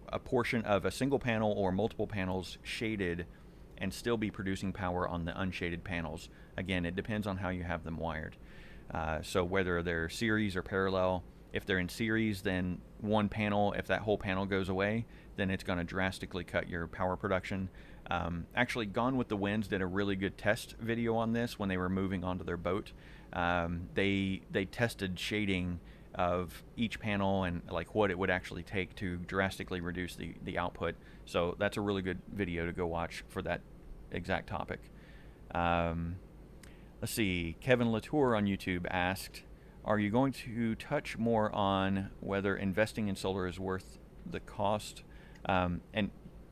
a portion of a single panel or multiple panels shaded and still be producing power on the unshaded panels. Again, it depends on how you have them wired. So whether they're series or parallel, if they're in series, then one panel, if that whole panel goes away, then it's going to drastically cut your power production. Actually, Gone with the Winds did a really good test video on this when they were moving onto their boat. They tested shading of each panel and like what it would actually take to drastically reduce the output. So that's a really good video to go watch for that exact topic. Let's see. Kevin Latour on YouTube asked, are you going to touch more on whether investing in solar is worth the cost? And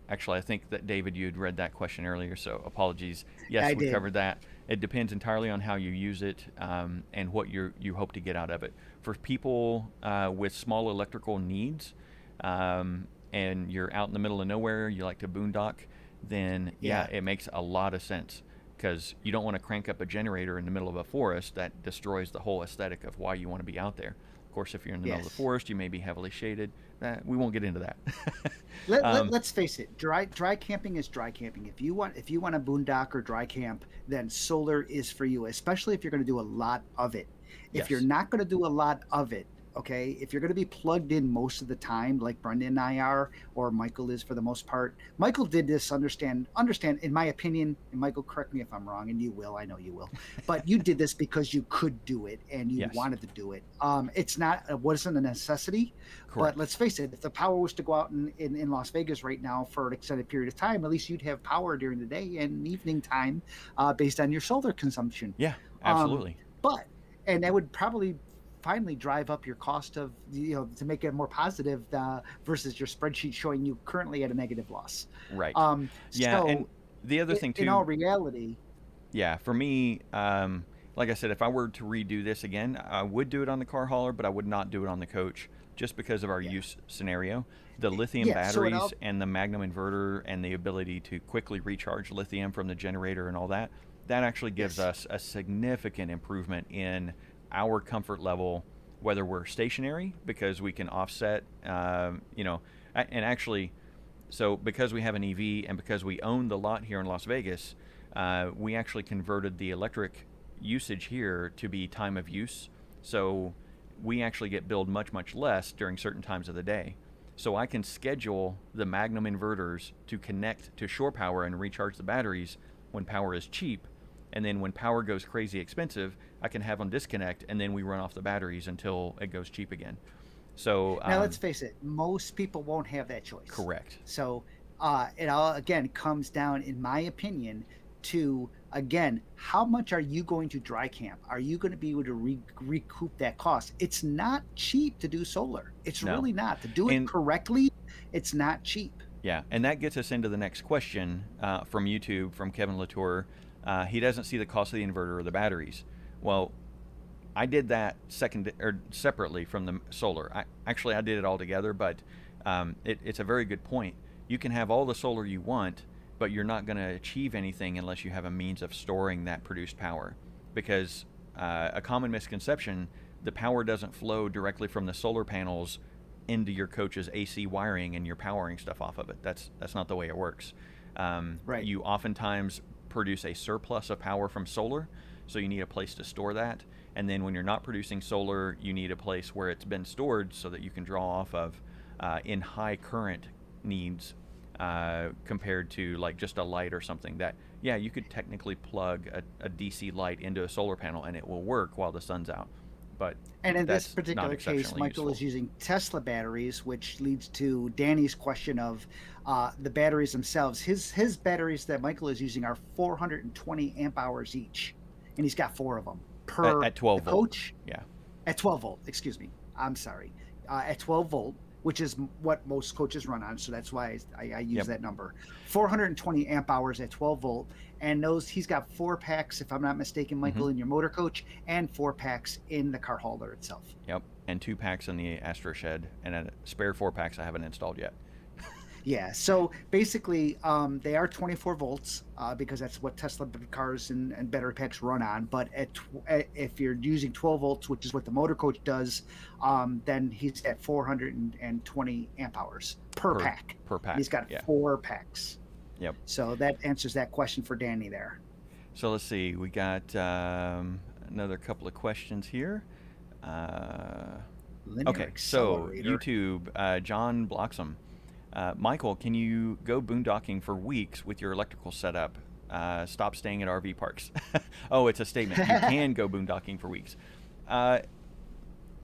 actually, I think that, David, you had read that question earlier, so apologies. Yes, I we did. covered that. It depends entirely on how you use it and what you hope to get out of it. For people with small electrical needs and you're out in the middle of nowhere, you like to boondock, then yeah, it makes a lot of sense because you don't want to crank up a generator in the middle of a forest. That destroys the whole aesthetic of why you want to be out there. Of course, if you're in the middle of the forest, you may be heavily shaded. We won't get into that. Let's face it, dry camping is dry camping. If you want a boondock or dry camp, then solar is for you, especially if you're going to do a lot of it. If you're not going to do a lot of it, okay, if you're going to be plugged in most of the time, like Brendan and I are, or Michael is for the most part. Michael did this, understand, in my opinion, and Michael, correct me if I'm wrong, and you will, I know you will, but you did this because you could do it and you wanted to do it. Wasn't a necessity. Correct. But let's face it, if the power was to go out in Las Vegas right now for an extended period of time, at least you'd have power during the day and evening time based on your solar consumption. Yeah, absolutely. And that would probably finally drive up your cost of, to make it more positive versus your spreadsheet showing you currently at a negative loss. Right. So and the other thing too. In all reality. Yeah, for me, like I said, if I were to redo this again, I would do it on the car hauler, but I would not do it on the coach just because of our use scenario. The lithium batteries and the Magnum inverter and the ability to quickly recharge lithium from the generator and all that, that actually gives us a significant improvement in our comfort level, whether we're stationary, because we can offset, and actually, so because we have an EV and because we own the lot here in Las Vegas, we actually converted the electric usage here to be time of use. So we actually get billed much less during certain times of the day. So I can schedule the Magnum inverters to connect to shore power and recharge the batteries when power is cheap. And then when power goes crazy expensive, I can have them disconnect, and then we run off the batteries until it goes cheap again. So now let's face it, most people won't have that choice. Correct. So it all again comes down, in my opinion, to again, how much are you going to dry camp? Are you going to be able to recoup that cost? It's not cheap to do solar. It's really not. To do it correctly, it's not cheap. Yeah, and that gets us into the next question from YouTube, from Kevin Latour. He doesn't see the cost of the inverter or the batteries. Well, I did that separately from the solar. I did it all together, but it's a very good point. You can have all the solar you want, but you're not going to achieve anything unless you have a means of storing that produced power. Because a common misconception, the power doesn't flow directly from the solar panels into your coach's AC wiring and you're powering stuff off of it. That's not the way it works. Right. You oftentimes produce a surplus of power from solar, so you need a place to store that. And then when you're not producing solar, you need a place where it's been stored so that you can draw off of in high current needs, compared to like just a light or something that, yeah, you could technically plug a DC light into a solar panel and it will work while the sun's out. But And in this that's particular not case, exceptionally Michael is useful. using Tesla batteries, which leads to Danny's question of the batteries themselves. His batteries that Michael is using are 420 amp hours each, and he's got 4 of them per At 12 the volt. coach. Yeah. At 12 volt, excuse me. I'm sorry. At 12 volt, which is what most coaches run on. So that's why I use Yep. that number. 420 amp hours at 12 volt. And he's got 4 packs, if I'm not mistaken, Michael, in your motor coach, and 4 packs in the car hauler itself. Yep. And 2 packs in the Astro Shed, and a spare 4 packs I haven't installed yet. Yeah, so basically, they are 24 volts because that's what Tesla cars and battery packs run on. But if you're using 12 volts, which is what the motor coach does, then he's at 420 amp hours per pack. Per pack. He's got yeah. 4 packs. Yep. So that answers that question for Danny there. So let's see. We got another couple of questions here. Linear Okay, so accelerator. YouTube, John Bloxham. Michael, can you go boondocking for weeks with your electrical setup? Stop staying at RV parks. Oh, it's a statement. You can go boondocking for weeks.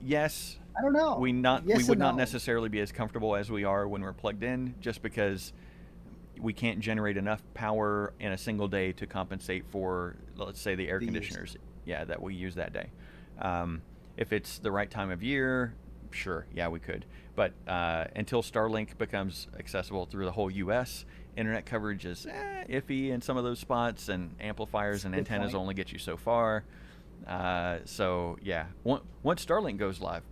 Yes. I don't know. We Yes would and not no. necessarily be as comfortable as we are when we're plugged in, just because we can't generate enough power in a single day to compensate for, let's say, the air The use. conditioners. Yeah, that we use that day. If it's the right time of year, sure, yeah, we could. But until Starlink becomes accessible through the whole U.S., internet coverage is iffy in some of those spots, and amplifiers and Good antennas point. only get you so far. So yeah, once Starlink goes live,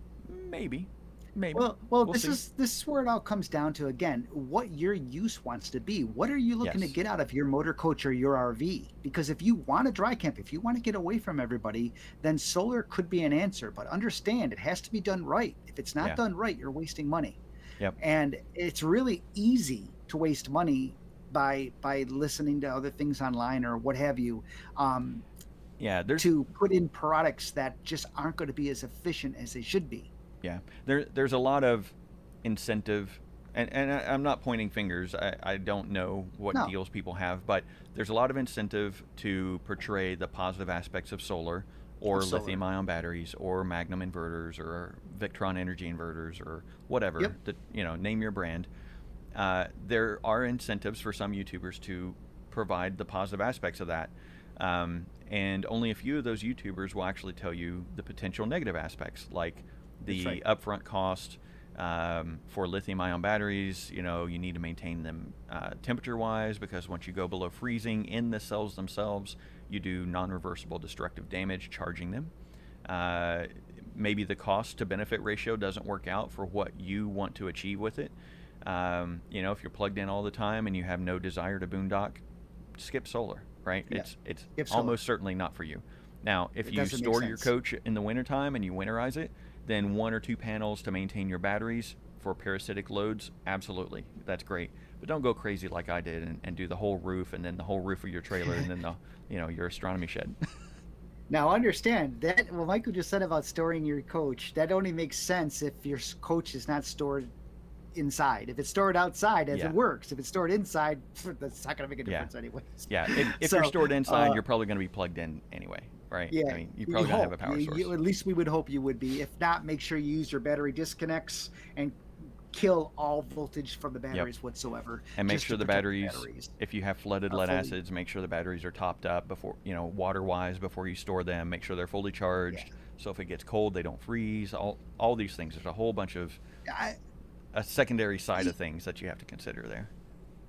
maybe. Well, We'll this see. is where it all comes down to, again, what your use wants to be. What are you looking Yes. to get out of your motor coach or your RV? Because if you want to dry camp, if you want to get away from everybody, then solar could be an answer. But understand, it has to be done right. If it's not Yeah. done right, you're wasting money. Yep. And it's really easy to waste money by listening to other things online or what have you, Yeah, there's to put in products that just aren't going to be as efficient as they should be. Yeah, there's a lot of incentive, and I'm not pointing fingers. I don't know what No. deals people have, but there's a lot of incentive to portray the positive aspects of solar, or Of solar. lithium-ion batteries, or Magnum inverters, or Victron energy inverters, or whatever. Yep. Name your brand. There are incentives for some YouTubers to provide the positive aspects of that. And only a few of those YouTubers will actually tell you the potential negative aspects, like the That's right. upfront cost for lithium-ion batteries. You need to maintain them temperature-wise, because once you go below freezing in the cells themselves, you do non-reversible destructive damage charging them. Maybe the cost to benefit ratio doesn't work out for what you want to achieve with it. If you're plugged in all the time and you have no desire to boondock, skip solar, right? Yeah. It's Skip solar. almost certainly not for you. Now, if It you doesn't make store your sense. coach in the wintertime and you winterize it, then 1 or 2 panels to maintain your batteries for parasitic loads, absolutely, that's great. But don't go crazy like I did and do the whole roof, and then the whole roof of your trailer, and then your astronomy shed. Now, understand that what Michael just said about storing your coach, that only makes sense if your coach is not stored inside. If it's stored outside, Yeah. it works. If it's stored inside, that's not going to make a Yeah. difference anyways. Yeah, if So, you're stored inside, you're probably going to be plugged in anyway, right? Yeah, I mean, you probably don't have a power source. At least we would hope you would be. If not, make sure you use your battery disconnects and kill all voltage from the batteries whatsoever. And make just sure to the protect batteries, if you have flooded are lead fully- acids, make sure the batteries are topped up before, water-wise before you store them. Make sure they're fully charged. Yeah. So if it gets cold, they don't freeze. All these things. There's a whole bunch of a secondary side of things that you have to consider there.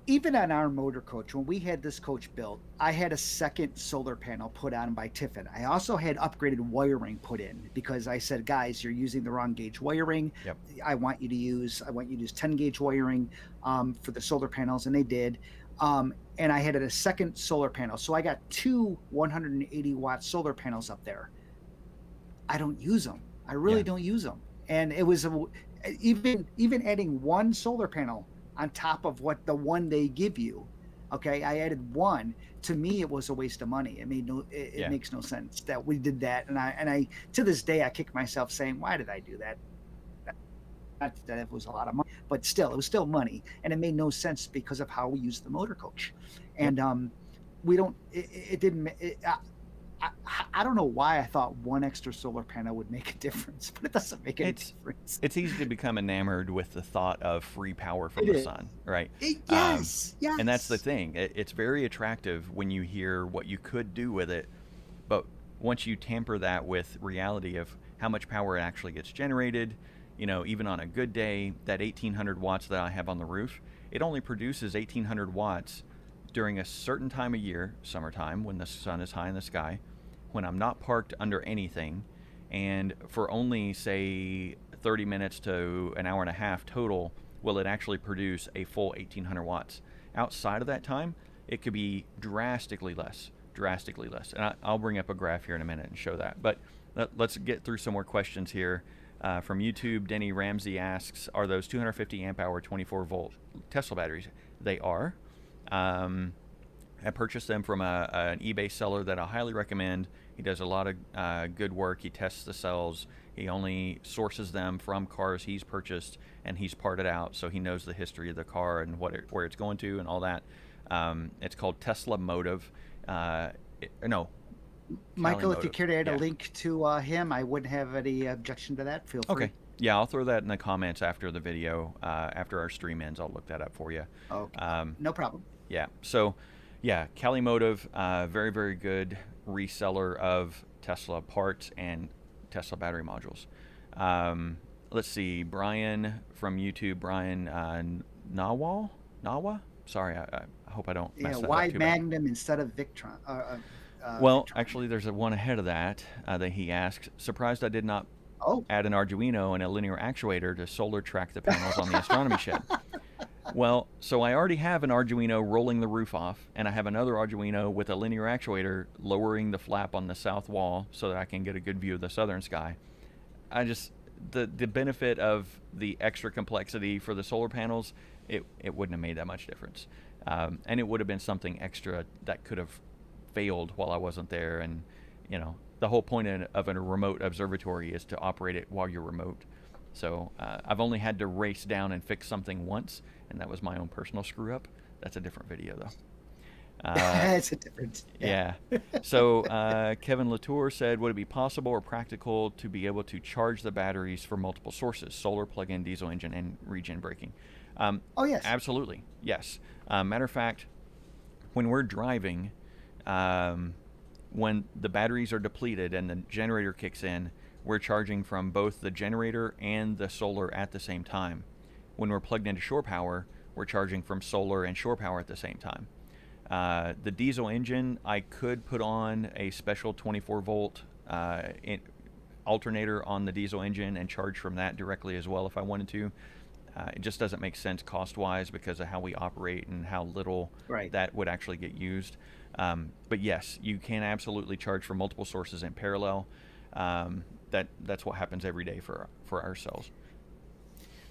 Even on our motor coach, when we had this coach built, I had a second solar panel put on by Tiffin. I also had upgraded wiring put in because I said, guys, you're using the wrong gauge wiring. Yep. I want you to use 10 gauge wiring for the solar panels, and they did. And I had a second solar panel. So I got two 180 watt solar panels up there. I don't use them. I really don't use them. And it was even adding one solar panel on top of what the one they give you. Okay, I added one. To me, it was a waste of money. It makes no sense that we did that. And I to this day I kick myself saying, why did I do that? Not that it was a lot of money, but still, it was still money, and it made no sense because of how we use the motor coach. And we don't. It didn't. I don't know why I thought one extra solar panel would make a difference, but it doesn't make any difference. It's easy to become enamored with the thought of free power from the sun, right? Yes. And that's the thing. It's very attractive when you hear what you could do with it, but once you tamper that with reality of how much power actually gets generated, even on a good day, that 1,800 watts that I have on the roof, it only produces 1,800 watts during a certain time of year, summertime, when the sun is high in the sky, when I'm not parked under anything, and for only, say, 30 minutes to an hour and a half total, will it actually produce a full 1,800 watts. Outside of that time, it could be drastically less. And I'll bring up a graph here in a minute and show that. But let's get through some more questions here. From YouTube, Denny Ramsey asks, are those 250 amp hour 24 volt Tesla batteries? They are. I purchased them from an eBay seller that I highly recommend. He does a lot of good work. He tests the cells. He only sources them from cars he's purchased, and he's parted out, so he knows the history of the car and where it's going to and all that. It's called Tesla Motive. Michael, if you care to add a link to him, I wouldn't have any objection to that. Feel free. Okay. Yeah, I'll throw that in the comments after the video. After our stream ends, I'll look that up for you. Okay. No problem. Yeah. So, Cali Motive, very, very good reseller of Tesla parts and Tesla battery modules. Let's see. Brian from YouTube, Brian Nawa? Sorry, I hope I don't mess that up why too Magnum bad. instead of Victron? Well, Victron. actually, there's one ahead of that that he asked. Surprised I did not Oh. add an Arduino and a linear actuator to solar track the panels on the Astronomy Shed. Well, so I already have an Arduino rolling the roof off, and I have another Arduino with a linear actuator lowering the flap on the south wall so that I can get a good view of the southern sky. The benefit of the extra complexity for the solar panels, it wouldn't have made that much difference. And it would have been something extra that could have failed while I wasn't there. And, the whole point of a remote observatory is to operate it while you're remote. So I've only had to race down and fix something once, and that was my own personal screw up. That's a different video, though. It's a difference. Yeah. So Kevin Latour said, would it be possible or practical to be able to charge the batteries for multiple sources, solar, plug-in, diesel engine, and regen braking? Oh, yes. Absolutely. Yes. Matter of fact, when we're driving, when the batteries are depleted and the generator kicks in, we're charging from both the generator and the solar at the same time. When we're plugged into shore power, we're charging from solar and shore power at the same time. The diesel engine, I could put on a special 24 volt alternator on the diesel engine and charge from that directly as well if I wanted to. It just doesn't make sense cost-wise because of how we operate and how little that would actually get used. But yes, you can absolutely charge from multiple sources in parallel. That's what happens every day for our cells.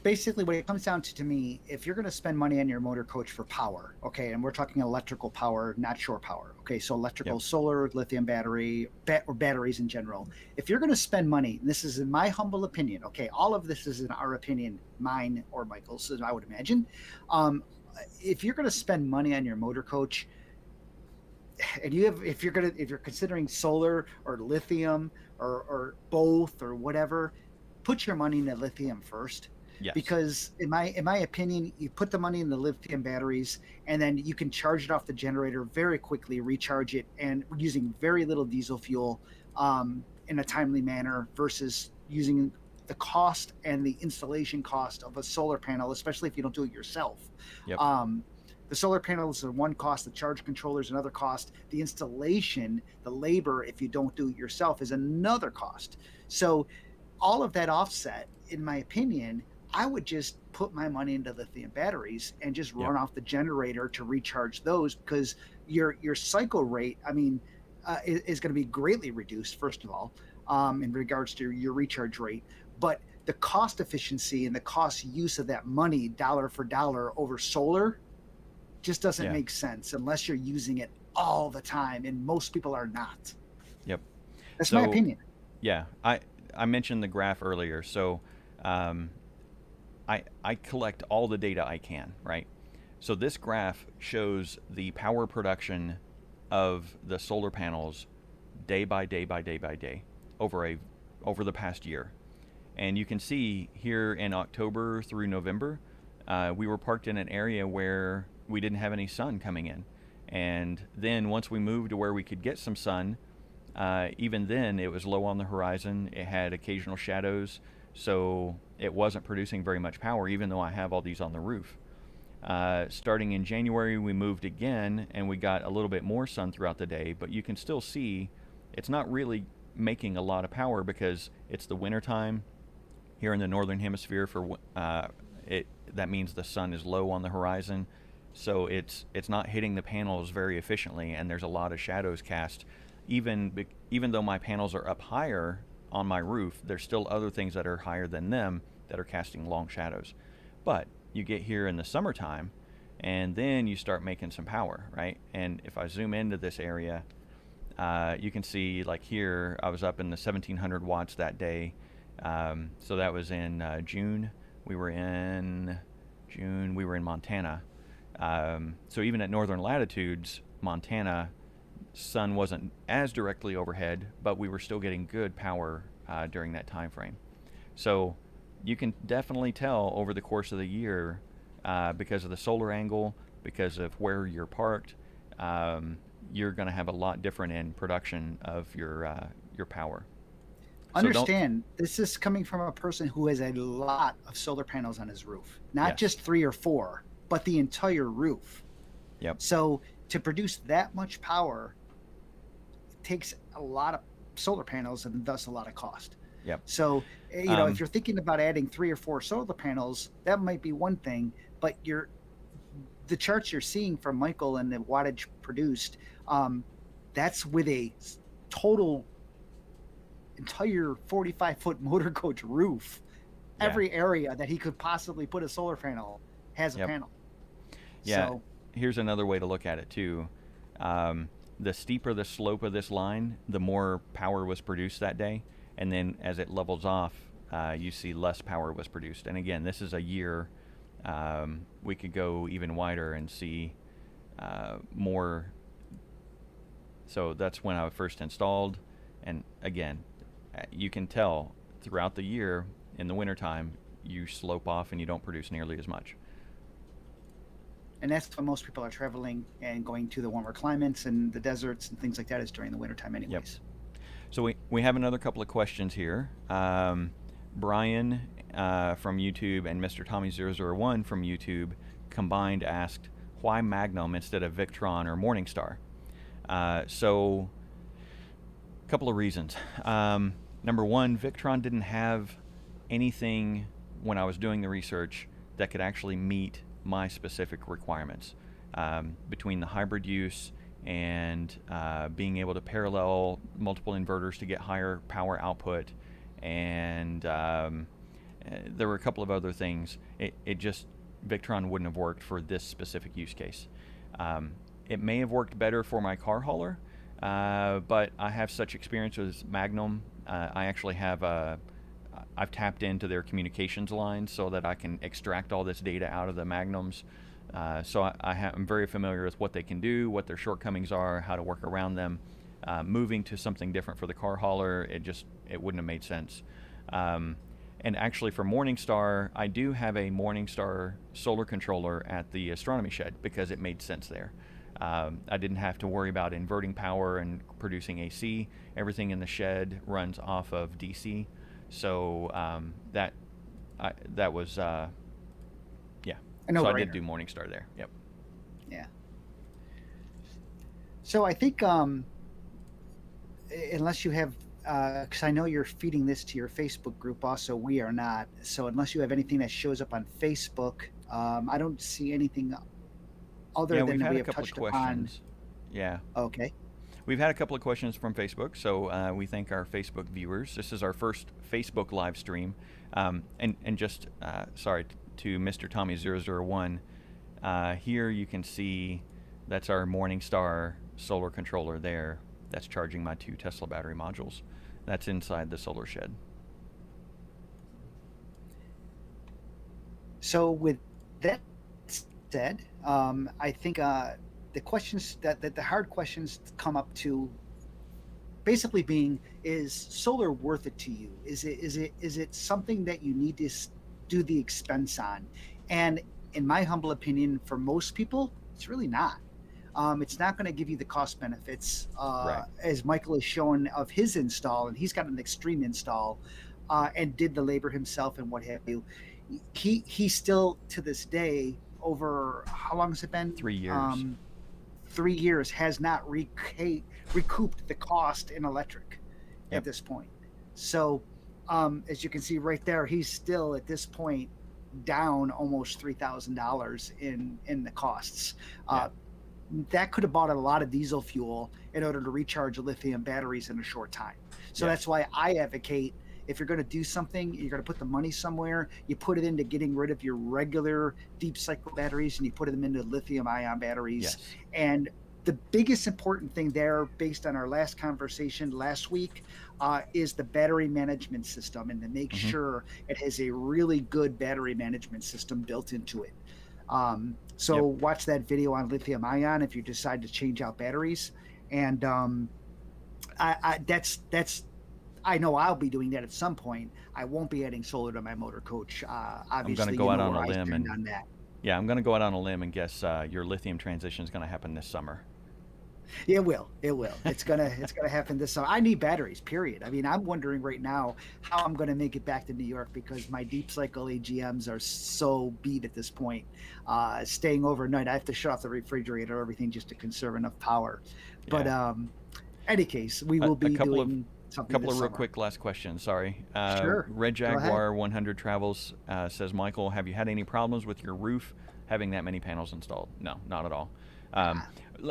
Basically, what it comes down to me, if you're going to spend money on your motor coach for power, okay, and we're talking electrical power, not shore power, okay, so electrical, solar, lithium battery, or batteries in general. If you're going to spend money, and this is in my humble opinion, okay, all of this is in our opinion, mine or Michael's, I would imagine. If you're going to spend money on your motor coach, and if you're considering solar or lithium or both or whatever, put your money into lithium first. Yes. Because in my opinion, you put the money in the lithium batteries and then you can charge it off the generator very quickly, recharge it, and using very little diesel fuel in a timely manner versus using the cost and the installation cost of a solar panel, especially if you don't do it yourself. Yep. The solar panels are one cost, the charge controller is another cost, the installation, the labor, if you don't do it yourself, is another cost. So all of that offset, in my opinion, I would just put my money into lithium batteries and just Yep. run off the generator to recharge those, because your cycle rate, I mean, is going to be greatly reduced, first of all, in regards to your recharge rate. But the cost efficiency and the cost use of that money, dollar for dollar, over solar, just doesn't Yeah. make sense unless you're using it all the time, and most people are not. Yep. That's my So opinion. yeah, I mentioned the graph earlier. So um, I collect all the data I can, right? So this graph shows the power production of the solar panels day by day by day by day over the past year. And you can see here in October through November, we were parked in an area where we didn't have any sun coming in. And then once we moved to where we could get some sun, even then it was low on the horizon. It had occasional shadows, so it wasn't producing very much power, even though I have all these on the roof. Starting in January, we moved again, and we got a little bit more sun throughout the day, but you can still see it's not really making a lot of power because it's the winter time here in the northern hemisphere. For it, that means the sun is low on the horizon, so it's not hitting the panels very efficiently, and there's a lot of shadows cast. Even though my panels are up higher on my roof, there's still other things that are higher than them that are casting long shadows. But you get here in the summertime, and then you start making some power, right? And if I zoom into this area, you can see, like here, I was up in the 1700 watts that day. So that was in June. We were in Montana. So even at northern latitudes, Montana, sun wasn't as directly overhead, but we were still getting good power during that time frame. So you can definitely tell over the course of the year, because of the solar angle, because of where you're parked, you're going to have a lot different in production of your power. So don't. Understand, this is coming from a person who has a lot of solar panels on his roof, not Yes. just 3 or 4, but the entire roof. Yep. So to produce that much power, it takes a lot of solar panels and thus a lot of cost. Yep. So, if Um, you're thinking about adding 3 or 4 solar panels, that might be one thing, but the charts you're seeing from Michael and the wattage produced, that's with a total entire 45-foot motor coach roof. yeah. Every area that he could possibly put a solar panel has a Yep. panel. Yeah. So, Here's another way to look at it too. The steeper the slope of this line, the more power was produced that day, and then as it levels off, you see less power was produced. And again, this is a year. We could go even wider and see more. So that's when I first installed, and again, you can tell throughout the year in the wintertime you slope off and you don't produce nearly as much. and that's when most people are traveling and going to the warmer climates and the deserts and things like that, is during the wintertime anyways. So we have another couple of questions here. Brian from YouTube and Mr. Tommy001 from YouTube combined asked, why Magnum instead of Victron or Morningstar? So a couple of reasons. Number one, Victron didn't have anything when I was doing the research that could actually meet my specific requirements. Between the hybrid use and being able to parallel multiple inverters to get higher power output, and there were a couple of other things. It just, Victron wouldn't have worked for this specific use case. It may have worked better for my car hauler, but I have such experience with Magnum. I actually have I've tapped into their communications lines so that I can extract all this data out of the Magnums. So I'm very familiar with what they can do, what their shortcomings are, how to work around them. Moving to something different for the car hauler, it wouldn't have made sense. And actually for Morningstar, I do have a Morningstar solar controller at the Astronomy Shed because it made sense there. I didn't have to worry about inverting power and producing AC. Everything in the shed runs off of DC. So that was, yeah. So I did do Morningstar there. Yep. Yeah. So I think unless you have because I know you're feeding this to your Facebook group. Also, we are not. So unless you have anything that shows up on Facebook, I don't see anything other Yeah, than we've that had we a have couple of touched upon. questions. Yeah, Okay. we've had a couple of questions from Facebook, so we thank our Facebook viewers. This is our first Facebook live stream. And just, sorry, to Mr. Tommy001, here you can see that's our Morningstar solar controller there. That's charging my 2 Tesla battery modules. That's inside the solar shed. So with that said, I think the questions that the hard questions come up to basically being, is solar worth it to you? Is it something that you need to do the expense on? And in my humble opinion, for most people, it's really not. It's not going to give you the cost benefits, Right. as Michael has shown of his install, and he's got an extreme install, and did the labor himself and what have you. He still to this day, over how long has it been? 3 years. 3 years, has not recouped the cost in electric at Yep. this point. So, as you can see right there, he's still at this point down almost $3,000 in the costs. Yeah. That could have bought a lot of diesel fuel in order to recharge lithium batteries in a short time. So Yeah. that's why I advocate, if you're going to do something, you're going to put the money somewhere, you put it into getting rid of your regular deep cycle batteries and you put them into lithium ion batteries. Yes. And the biggest important thing there, based on our last conversation last week, is the battery management system, and to make sure it has a really good battery management system built into it. So Yep. watch that video on lithium ion if you decide to change out batteries. And that's I know I'll be doing that at some point. I won't be adding solar to my motor coach. I'm going to Obviously, go you out know on a where I limb stand and on that. yeah, I'm going to go out on a limb and guess your lithium transition is going to happen this summer. It will. It will. It's gonna happen this summer. I need batteries. Period. I mean, I'm wondering right now how I'm going to make it back to New York because my deep cycle AGMs are so beat at this point. Staying overnight, I have to shut off the refrigerator, everything, just to conserve enough power. But Yeah. any case, we A, will be a couple of doing something couple this of real summer. quick last questions. Sorry. Sure. Red Go ahead. Jaguar 100 Travels says, Michael, have you had any problems with your roof having that many panels installed? No, not at all.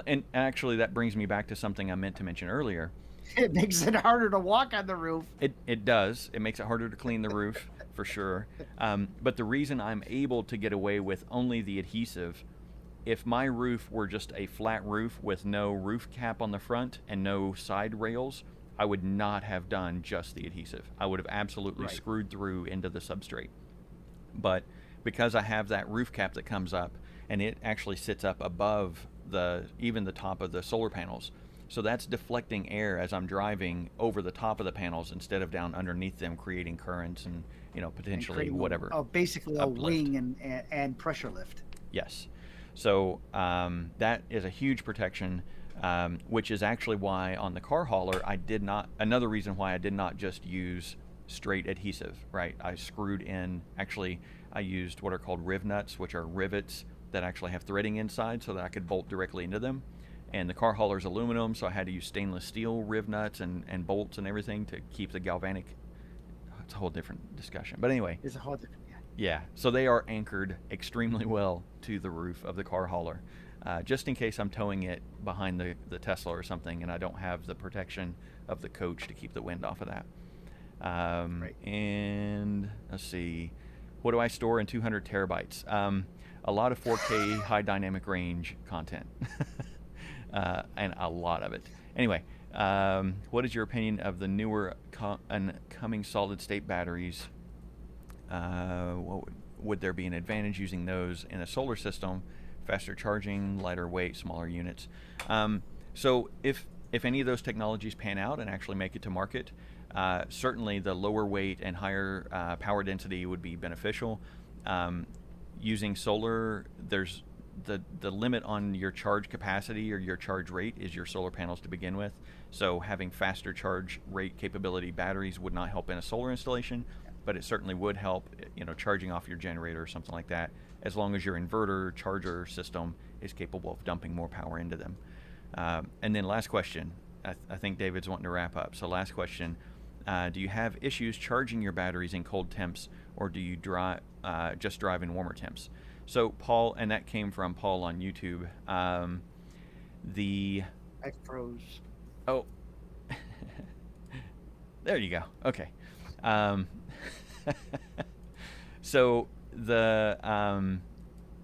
And actually, that brings me back to something I meant to mention earlier. It makes it harder to walk on the roof. It does. It makes it harder to clean the roof, for sure. But the reason I'm able to get away with only the adhesive, if my roof were just a flat roof with no roof cap on the front and no side rails, I would not have done just the adhesive. I would have absolutely Right. screwed through into the substrate. But because I have that roof cap that comes up, and it actually sits up above even the top of the solar panels, so that's deflecting air as I'm driving over the top of the panels instead of down underneath them, creating currents and And potentially creating whatever. basically a uplift. wing and pressure lift. Yes. So that is a huge protection, which is actually why on the car hauler another reason why I did not just use straight adhesive, right? I screwed in, actually I used what are called riv nuts, which are rivets that actually have threading inside so that I could bolt directly into them. And the car hauler's aluminum, so I had to use stainless steel riv nuts and bolts and everything to keep the galvanic. It's a whole different discussion. But anyway, It's a whole different. Yeah. yeah, so they are anchored extremely well to the roof of the car hauler, just in case I'm towing it behind the Tesla or something and I don't have the protection of the coach to keep the wind off of that. Right. And let's see, what do I store in 200 terabytes? A lot of 4K high dynamic range content, and a lot of it. Anyway, what is your opinion of the newer coming solid state batteries? Would there be an advantage using those in a solar system? Faster charging, lighter weight, smaller units. So if any of those technologies pan out and actually make it to market, certainly the lower weight and higher power density would be beneficial. Using solar, there's the limit on your charge capacity or your charge rate is your solar panels to begin with. So having faster charge rate capability batteries would not help in a solar installation, but it certainly would help, charging off your generator or something like that, as long as your inverter charger system is capable of dumping more power into them. And then last question, I think David's wanting to wrap up. So last question: do you have issues charging your batteries in cold temps, or do you just drive in warmer temps? So Paul, and that came from Paul on YouTube. I froze. Oh, there you go. Okay. Um, so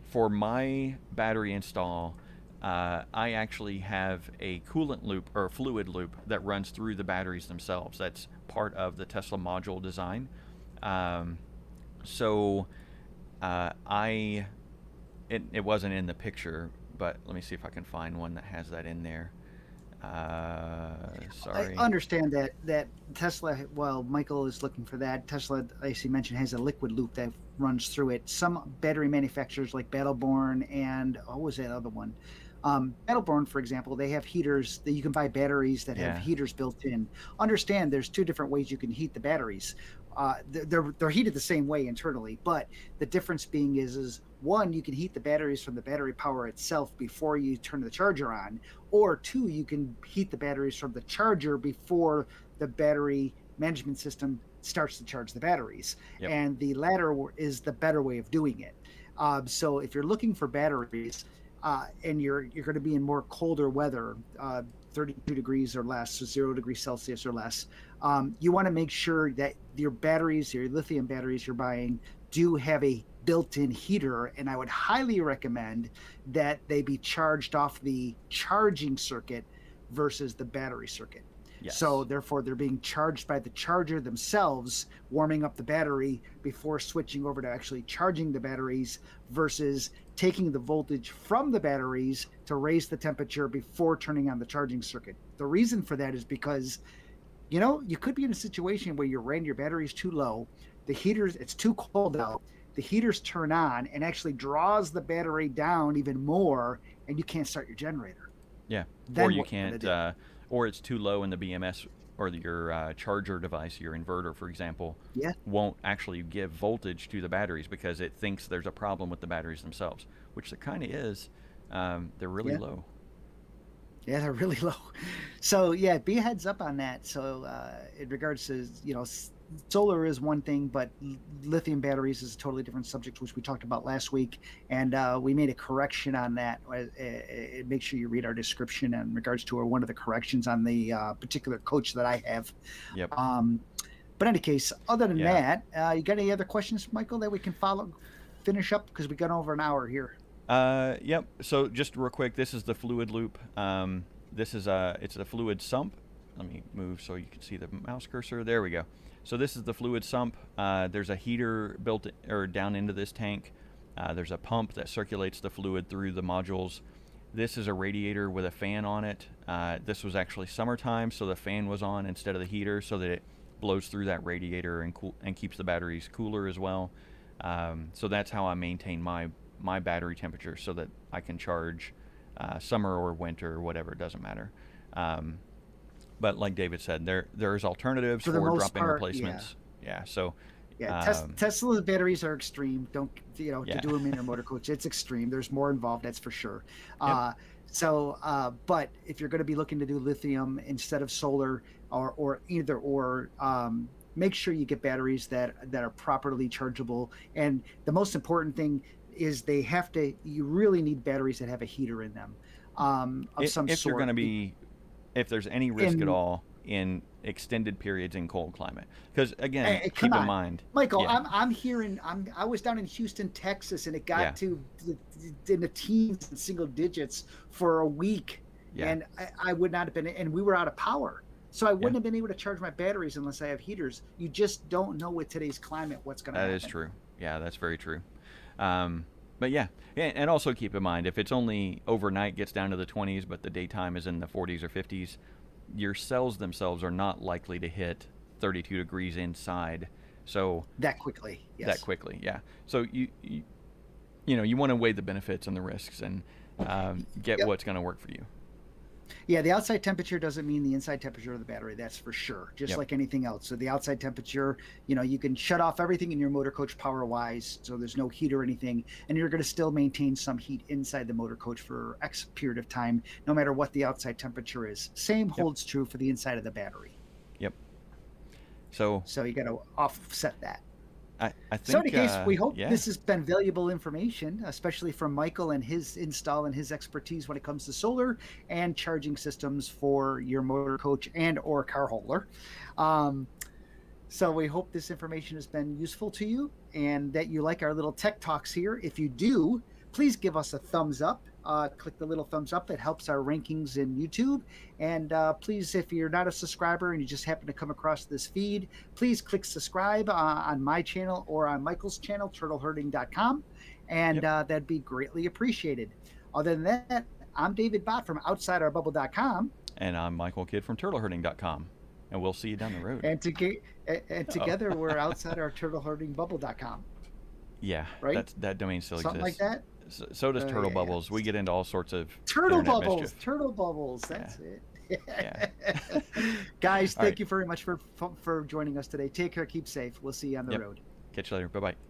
for my battery install, I actually have a coolant loop or fluid loop that runs through the batteries themselves. That's part of the Tesla module design. So it wasn't in the picture, but let me see if I can find one that has that in there. Sorry. I understand that Tesla, well, Michael is looking for that. Tesla, as you mentioned, has a liquid loop that runs through it. Some battery manufacturers like Battleborn and what was that other one? Battleborn, for example, they have heaters that you can buy batteries that have heaters built in. Understand there's two different ways you can heat the batteries. They're heated the same way internally, but the difference being is one, you can heat the batteries from the battery power itself before you turn the charger on, or two, you can heat the batteries from the charger before the battery management system starts to charge the batteries. Yep. And the latter is the better way of doing it. So if you're looking for batteries and you're going to be in more colder weather, 32 degrees or less, so 0 degrees Celsius or less, you want to make sure that your batteries, your lithium batteries you're buying, do have a built-in heater, and I would highly recommend that they be charged off the charging circuit versus the battery circuit. Yes. So therefore they're being charged by the charger themselves, warming up the battery before switching over to actually charging the batteries versus taking the voltage from the batteries to raise the temperature before turning on the charging circuit. The reason for that is because, you could be in a situation where you ran your batteries too low, the heaters, it's too cold out, the heaters turn on and actually draws the battery down even more, and you can't start your generator. Yeah. Then or you can't, or it's too low in the BMS or your charger device, your inverter, for example, won't actually give voltage to the batteries because it thinks there's a problem with the batteries themselves, which there kind of is. They're really low. Yeah, they're really low. So be a heads up on that. So in regards to, solar is one thing, but lithium batteries is a totally different subject, which we talked about last week. And we made a correction on that. Make sure you read our description in regards to one of the corrections on the particular coach that I have. Yep. But in any case, other than that, you got any other questions, Michael, that we can finish up? Because we got over an hour here. Yep. So just real quick, this is the fluid loop. This is it's a fluid sump. Let me move so you can see the mouse cursor. There we go. So this is the fluid sump. There's a heater built or down into this tank. There's a pump that circulates the fluid through the modules. This is a radiator with a fan on it. This was actually summertime, so the fan was on instead of the heater, so that it blows through that radiator and keeps the batteries cooler as well. So that's how I maintain my battery temperature, so that I can charge summer or winter or whatever, it doesn't matter. But like David said, there's alternatives for drop-in replacements. Tesla's batteries are extreme. Don't to do them in your motor coach, it's extreme. There's more involved, that's for sure. But if you're going to be looking to do lithium instead of solar or either or, make sure you get batteries that are properly chargeable. And the most important thing is you really need batteries that have a heater in them of some sort. You're going to be, if there's any risk at all in extended periods in cold climate, because again, keep in mind, Michael, I was down in Houston, Texas, and it got to in the teens and single digits for a week, and I would not have been, and we were out of power, so I wouldn't have been able to charge my batteries unless I have heaters. You just don't know with today's climate what's going to happen. That is true. Yeah, that's very true. But and also keep in mind, if it's only overnight gets down to the 20s, but the daytime is in the 40s or 50s, your cells themselves are not likely to hit 32 degrees inside. So that quickly, So you want to weigh the benefits and the risks and get what's going to work for you. Yeah, the outside temperature doesn't mean the inside temperature of the battery. That's for sure. Just like anything else. So the outside temperature, you can shut off everything in your motor coach power-wise, so there's no heat or anything, and you're going to still maintain some heat inside the motor coach for X period of time, no matter what the outside temperature is. Same holds true for the inside of the battery. Yep. So you got to offset that. I think, so in any case, we hope this has been valuable information, especially from Michael and his install and his expertise when it comes to solar and charging systems for your motor coach and or car hauler. So we hope this information has been useful to you and that you like our little tech talks here. If you do, please give us a thumbs up. Click the little thumbs up. It helps our rankings in YouTube. And please, if you're not a subscriber and you just happen to come across this feed, please click subscribe on my channel or on Michael's channel, TurtleHerding.com. And that'd be greatly appreciated. Other than that, I'm David Bott from OutsideOurBubble.com. And I'm Michael Kidd from TurtleHerding.com. And we'll see you down the road. And together we're OutsideOurTurtleHerdingBubble.com. Yeah, right? That domain still Something exists. like that? So does Turtle Bubbles. We get into all sorts of Turtle Bubbles. mischief. Turtle Bubbles. That's it. Guys, thank you very much for joining us today. Take care. Keep safe. We'll see you on the road. Catch you later. Bye-bye.